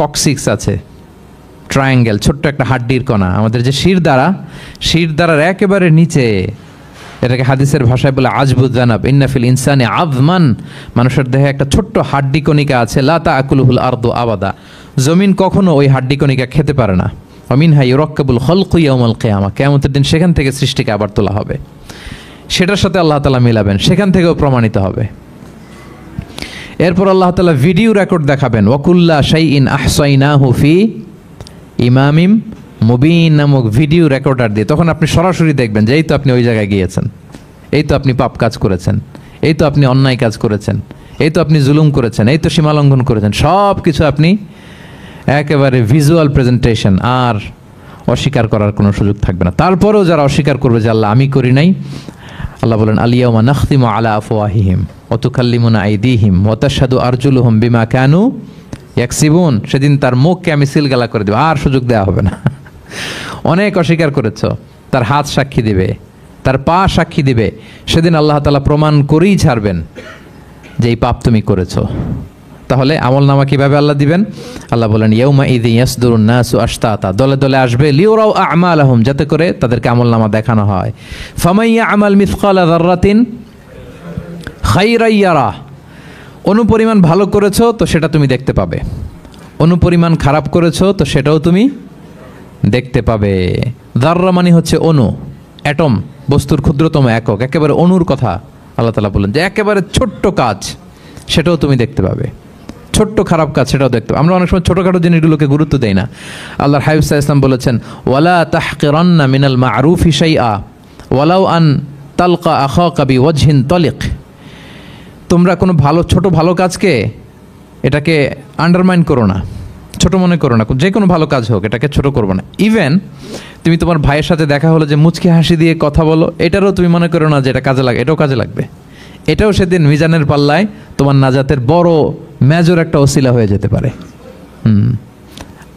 কক্সিক্স আছে, ট্রায়াঙ্গেল, ছোট্ট একটা হাড্ডির কণা, আমাদের যে শিরদাঁড়ার একেবারে নিচে, এটাকে হাদিসের ভাষায় বলে আজবুজ জানাব। ইন্না ফিল ইনসানি আযমান, মানুষের দেহে একটা ছোট্ট হাড্ডি কণিকা আছে, লা তাআকুলুহুল আরদু আবাদা, জমিন কখনো ওই হাড্ডি কণিকা খেতে পারে না। ওমিনহা ইউরাক্কাবুল খালকু ইয়াউমাল কিয়ামা, কিয়ামতের দিন সেখান থেকে সৃষ্টিকে আবার তোলা হবে, সেটার সাথে আল্লাহ তাআলা মিলাবেন, সেখান থেকেও প্রমাণিত হবে। এরপর আল্লাহ তাআলা ভিডিও রেকর্ড দেখাবেন। ওয়াকুল্লা শাইইন আহসাইনাহু ফি ইমামিম মুবিন নামক ভিডিও রেকর্ডার দিয়ে, তখন আপনি সরাসরি দেখবেন যে এই তো আপনি ওই জায়গায় গিয়েছেন, এই তো আপনি পাপ কাজ করেছেন, এই তো আপনি অন্যায় কাজ করেছেন, এই তো আপনি জুলুম করেছেন, এই তো সীমালঙ্ঘন করেছেন, সব কিছু আপনি একেবারে ভিজুয়াল প্রেজেন্টেশন, আর অস্বীকার করার কোনো সুযোগ থাকবে না। তারপরেও যারা অস্বীকার করবে যে আল্লাহ আমি করি নাই, আল্লাহ বলেন আলিয়াউমা নাখতিমু আলা আফওয়াহিহিম ওয়া তুকাল্লিমুনা আইদিহিম ওয়া তাশহাদু আরজুলুহুম বিমা কানু ইয়াকসিবুন, সেদিন তার মুখকে আমি সিলগালা করে দেব, আর সুযোগ দেওয়া হবে না। অনেক অস্বীকার করেছ, তার হাত সাক্ষী দিবে, তার পা সাক্ষী দিবে, সেদিন আল্লাহ তাআলা প্রমাণ করেই ছাড়বেন যে এই পাপ তুমি করেছো। তাহলে আমলনামা কিভাবে আল্লাহ দিবেন? আল্লাহ বলেন ইয়াউমা ইযি ইয়াসদুরুন নাসু আশতাতা, দলে দলে আসবে, লিউরাউ আমালাহুম, যাতে করে তাদেরকে আমলনামা দেখানো হয়। ফামান ইয়ামাল মিসকালা যাররাতিন খাইরান ইয়ারা, অনুপরিমাণ ভালো করেছো তো সেটা তুমি দেখতে পাবে, অনুপরিমাণ খারাপ করেছো তো সেটাও তুমি দেখতে পাবে। যাররা মানে হচ্ছে অণু, অ্যাটম, বস্তুর ক্ষুদ্রতম একক, একেবারে অণুর কথা আল্লাহ তাআলা বলেন যে একেবারে ছোট্ট কাজ সেটাও তুমি দেখতে পাবে, ছোট্ট খারাপ কাজ সেটাও দেখতে পাবে। আমরা অনেক সময় ছোটোখাটো জিনিসগুলোকে গুরুত্ব দেই না। আল্লাহর হাবিব সাল্লাল্লাহু আলাইহি ওয়াসাল্লাম বলেছেন ওয়ালা তাহকিরান্না মিনাল মা'রুফি শাইআ ওয়ালাউ আন তালকা আখাকা বিওয়াজহিন তালিক, তোমরা কোনো ছোট ভালো কাজকে এটাকে আন্ডারমাইন করো না, ছোট মনে করো না, যে কোনো ভালো কাজ হোক এটাকে ছোট করবো না। ইভেন তুমি তোমার ভাইয়ের সাথে দেখা হলো যে মুচকি হাসি দিয়ে কথা বলো, এটারও তুমি মনে করো না যে এটা কাজে লাগে, এটাও কাজে লাগবে, এটাও সেদিন মিজানের পাল্লায় তোমার নাজাতের বড় মেজর একটা ওসিলা হয়ে যেতে পারে।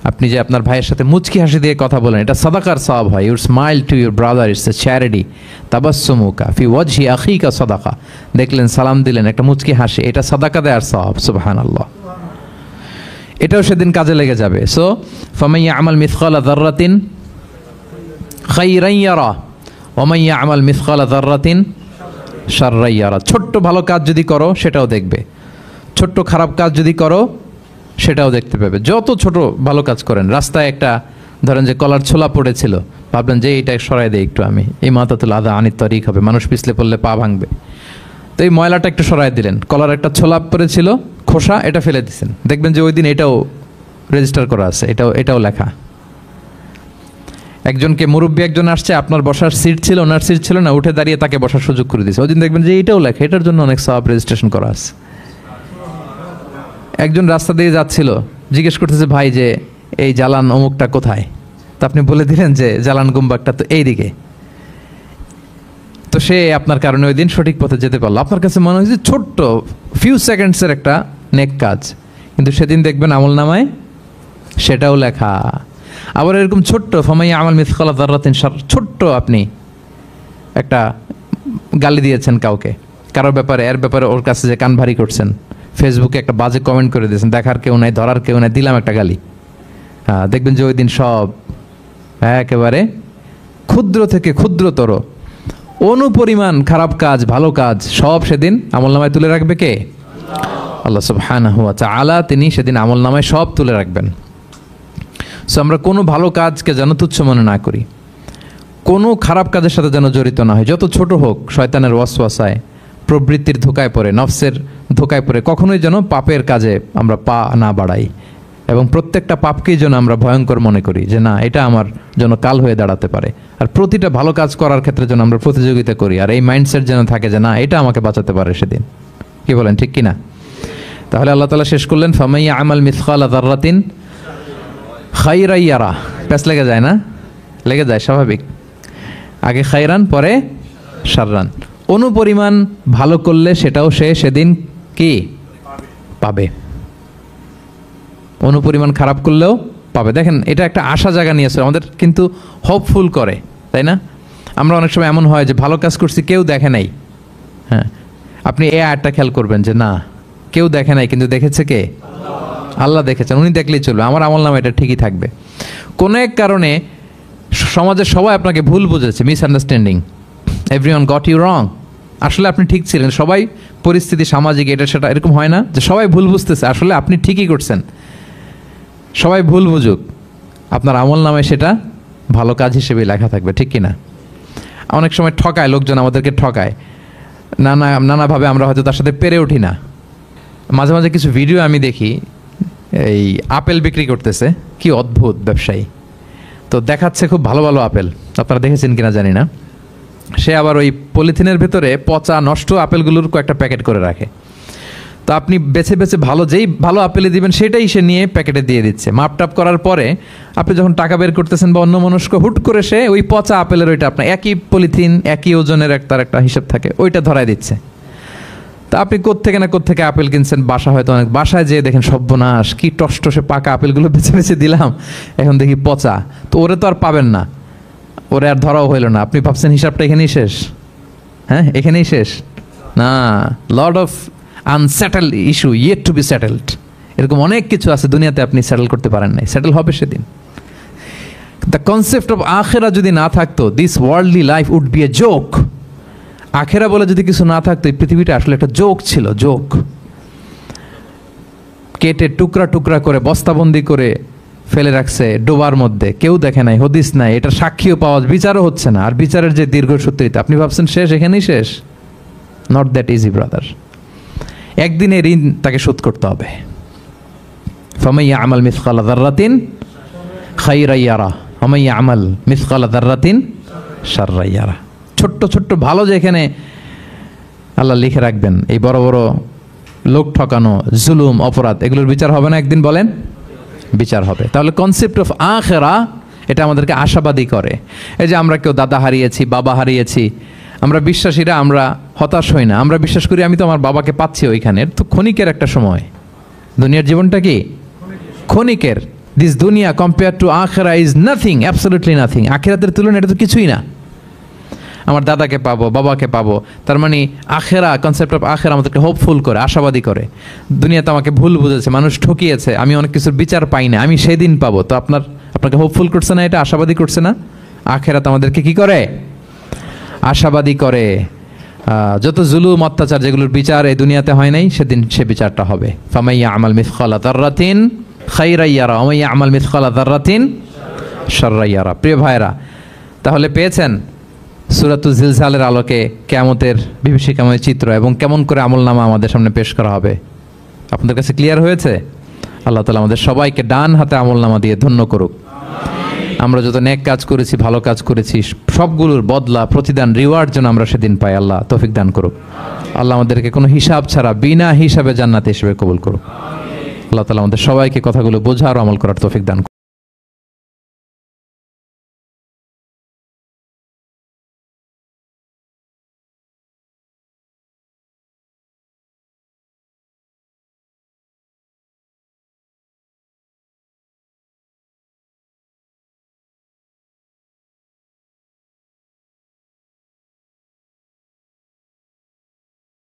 আপনি যে আপনার ভাইয়ের সাথে মুচকি হাসি দিয়ে কথা বলেন, এটা সাদাকার সওয়াব হয়। Your smile to your brother it's a charity, তাবাসসুমুকা ফি ওয়াজহি আখিকা সাদাকা, দেখলেন সালাম দিলেন, একটা মুচকি হাসি, এটা সাদাকা দেওয়ার সওয়াব, সুবহানাল্লাহ। এটাও সেদিন কাজে লেগে যাবে। সো ফামান ইয়ামাল মিসকালা যাররাতিন খাইরান ইয়ারা ওয়া মান ইয়ামাল মিসকালা যাররাতিন শাররান ইয়ারা, ছোট্ট ভালো কাজ যদি করো সেটাও দেখবে, ছোট্ট খারাপ কাজ যদি করো সেটাও দেখতে পাবে। যত ছোট ভালো কাজ করেন, রাস্তায় একটা ধরেন যে কলার ছোলা পড়েছিল, ভাবলেন যে এইটা সরাই দেয় একটু, আমি এই মাতাতুল আদা আনিত তরিক হবে, মানুষ পিছলে পড়লে পা ভাঙবে, তো এই ময়লাটা একটু সরাই দিলেন, কলার একটা ছোলা পড়েছিল, খোসা এটা ফেলে দিচ্ছেন, দেখবেন যে ওই দিন এটাও রেজিস্টার করা আছে, এটাও লেখা। একজনকে মুরব্বী একজন আসছে, আপনার বসার সিট ছিল, ওনার সিট ছিল না, উঠে দাঁড়িয়ে তাকে বসার সুযোগ করে দিয়েছে, ওই দিন দেখবেন যে এটাও লেখা, এটার জন্য অনেক সওয়াব রেজিস্ট্রেশন করা আছে। একজন রাস্তা দিয়ে যাচ্ছিল, জিজ্ঞেস করতেছে ভাই যে এই জালান অমুকটা কোথায়, তো আপনি বলে দিলেন যে জালান গুম্বাকটা তো এইদিকে, তো সে আপনার কারণে ওই দিন সঠিক পথে যেতে পারলো। আপনার কাছে মনে হয়েছে ছোট্ট ফিউ সেকেন্ডসের একটা নেক কাজ, কিন্তু সেদিন দেখবেন আমল নামায় সেটাও লেখা। আবার এরকম ছোট্ট ফামাইয়া আমাল মিসকালা যাররাতিন শার, ছোট্ট আপনি একটা গালি দিয়েছেন কাউকে, কারোর ব্যাপারে, এর ব্যাপারে ওর কাছে যে কান ভারী করছেন, ফেসবুকে একটা বাজে কমেন্ট করে দিয়েছেন, দেখার কেউ নাই, ধরার কেউ নাই, দিলাম একটা গালি, হ্যাঁ দেখবেন যে ওই দিন সব একেবারে ক্ষুদ্র থেকে ক্ষুদ্রতর অনুপরিমাণ খারাপ কাজ, ভালো কাজ সব সেদিন আমলনামায় তুলে রাখবে কে? আল্লাহ সুবহানাহু ওয়া তাআলা, তিনি সেদিন আমলনামায় সব তুলে রাখবেন। সো আমরা কোনো ভালো কাজকে যেন তুচ্ছ মনে না করি, কোনো খারাপ কাজের সাথে যেন জড়িত না হয়, যত ছোট হোক। শয়তানের ওয়াসওয়াসায়, প্রবৃত্তির ধোকায় পড়ে, নফসের ধোকায় পড়ে কখনোই যেন পাপের কাজে আমরা পা না বাড়াই, এবং প্রত্যেকটা পাপকেই যেন আমরা ভয়ঙ্কর মনে করি যে না, এটা আমার জন্য কাল হয়ে দাঁড়াতে পারে। আর প্রতিটা ভালো কাজ করার ক্ষেত্রে যেন আমরা প্রতিযোগিতা করি, আর এই মাইন্ডসেট যেন থাকে যে না, এটা আমাকে বাঁচাতে পারে সেদিন। কি বলেন, ঠিক কিনা? তাহলে আল্লাহ তাআলা শেষ করলেন ফামাইয়া আমাল মিসকালা যাররাতিন খাইরান ইয়ারা। প্যাস লেগে যায় না? লেগে যায়, স্বাভাবিক। আগে খাইরান, পরে শাররান। অনুপরিমাণ ভালো করলে সেটাও সে সেদিন কি পাবে, অনুপরিমাণ খারাপ করলেও পাবে। দেখেন, এটা একটা আশা জায়গা নিয়েছে আমাদের, কিন্তু হোপফুল করে, তাই না? আমরা অনেক সময় এমন হয় যে ভালো কাজ করছি, কেউ দেখে নাই। হ্যাঁ, আপনি এই আয়াতটা খেয়াল করবেন যে না, কেউ দেখে নাই, কিন্তু দেখেছে কে? আল্লাহ দেখেছেন, উনি দেখলেই চলবে, আমার আমল নামে এটা ঠিকই থাকবে। কোনো এক কারণে সমাজের সবাই আপনাকে ভুল বুঝেছে, misunderstanding, everyone got you wrong, আসলে আপনি ঠিক ছিলেন। সবাই পরিস্থিতি, সামাজিক, এটা সেটা, এরকম হয় না যে সবাই ভুল বুঝতেছে, আসলে আপনি ঠিকই করছেন। সবাই ভুল বুঝুক, আপনার আমল নামে সেটা ভালো কাজ হিসেবে লেখা থাকবে, ঠিক কিনা? অনেক সময় ঠকায় লোকজন, আমাদেরকে ঠকায় নানাভাবে, আমরা হয়তো তার সাথে পেরে উঠি না। মাঝে মাঝে কিছু ভিডিও আমি দেখি, এই আপেল বিক্রি করতেছে, কি অদ্ভুত ব্যবসায়ী, তো দেখাচ্ছে খুব ভালো ভালো আপেল, আপনারা দেখেছেন কিনা জানি না। সে আবার ওই পলিথিনের ভেতরে পচা নষ্ট আপেলগুলোর কয়েকটা প্যাকেট করে রাখে, তো আপনি বেছে বেছে যেই ভালো আপেলে দিবেন সেটাই সে নিয়ে প্যাকেটে দিয়ে দিচ্ছে। মাপটাপ করার পরে আপনি যখন টাকা বের করতেছেন বা অন্যমনস্ক, হুট করে সে ওই পচা আপেলের ওইটা, আপনার একই পলিথিন, একই ওজনের তার একটা হিসাব থাকে, ওইটা ধরায় দিচ্ছে। তা আপনি কোত্থেকে না কোত্থেকে আপেল কিনছেন, হয়তো অনেক, বাসায় যেয়ে দেখেন সর্বনাশ, কি টসটসে পাকা আপেলগুলো বেছে বেছে দিলাম, এখন দেখি পচা, তো ওরে তো আর পাবেন না, ওরে আর ধরাও হইল না। আপনি ভাবছেন হিসাবটা এখানেই শেষ? হ্যাঁ, এখানেই শেষ না, lot of unsettled issue yet to be settled. এরকম অনেক কিছু আছে দুনিয়াতে আপনি সেটেল করতে পারেন নাই, সেটেল হবে সেদিন। দ্য কনসেপ্ট অফ আখেরা যদি না থাকতো, this worldly life would be a joke. আখেরা বলে যদি কিছু না থাকতো, এই পৃথিবীটা আসলে একটা জোক ছিল, জোক। কেটে টুকরা টুকরা করে বস্তাবন্দি করে ফেলে রাখছে ডোবার মধ্যে, কেউ দেখে নাই, হদিস নাই, এটা সাক্ষীও পাওয়া, বিচারও হচ্ছে না। আর বিচারের যে দীর্ঘসূত্রিতা, আপনি ভাবছেন শেষ, এখানেই শেষ? Not that easy brother. একদিনে ঋণ তাকে শোধ করতে হবে। ফামাইয়া আমাল মিসকালা যাররাতিন খাইরান ইয়ারা ওয়া মাইয়া আমাল মিসকালা যাররাতিন শাররান ইয়ারা। ছোট্ট ছোট্ট ভালো যেখানে আল্লাহ লিখে রাখবেন, এই বড় বড় লোক ঠকানো, জুলুম, অপরাধ, এগুলোর বিচার হবে না একদিন? বলেন, বিচার হবে। তাহলে কনসেপ্ট অফ আখিরা, এটা আমাদেরকে আশাবাদী করে। এই যে আমরা কেউ দাদা হারিয়েছি, বাবা হারিয়েছি, আমরা বিশ্বাসীরা আমরা হতাশ হই না, আমরা বিশ্বাস করি আমি তো আমার বাবাকে পাচ্ছি ওইখানে। তো ক্ষণিকের একটা সময়, দুনিয়ার জীবনটা কি ক্ষণিকের। দিস দুনিয়া কম্পেয়ার টু আখিরা ইজ নাথিং, অ্যাবসলিউটলি নাথিং। আখিরাতের তুলনায় এটা তো কিছুই না। আমার দাদাকে পাবো, বাবাকে পাবো, তার মানে আখেরা, কনসেপ্ট অফ আখেরা আমাদেরকে হোপফুল করে, আশাবাদী করে। দুনিয়াতে আমাকে ভুল বুঝেছে, মানুষ ঠকিয়েছে, আমি অনেক কিছুর বিচার পাই না, আমি সেদিন পাবো। তো আপনাকে হোপফুল করছে না, এটা আশাবাদী করছে না? আখেরাত আমাদেরকে কি করে? আশাবাদী করে। যত জুলুম, অত্যাচার, যেগুলোর বিচার এই দুনিয়াতে হয় নাই, সেদিন সে বিচারটা হবে। ফামাইয়া আমাল মিসকালা যাররাতিন খাইরান ইয়ারা ওয়া মাইয়া আমাল মিসকালা যাররাতিন শাররান ইয়ারা। প্রিয় ভাইরা, তাহলে পেয়েছেন সূরাতুল জিলজালের আলোকে কিয়ামতের বিভীষিকাময় চিত্র এবং কেমন করে আমলনামা আমাদের সামনে পেশ করা হবে। আপনাদের কাছে ক্লিয়ার হয়েছে? আল্লাহ তাআলা আমাদের সবাইকে ডান হাতে আমলনামা দিয়ে ধন্য করুক। আমরা যত নেক কাজ করেছি, ভালো কাজ করেছি, সবগুলোর বদলা, প্রতিদান, রিওয়ার্ড যেন আমরা সেদিন পাই। আল্লাহ তৌফিক দান করুক। আল্লাহ আমাদেরকে কোনো হিসাব ছাড়া বিনা হিসাবে জান্নাতে হিসেবে কবুল করুক। আল্লাহ তাআলা আমাদের সবাইকে কথাগুলো বোঝার আমল করার তৌফিক দান করুক।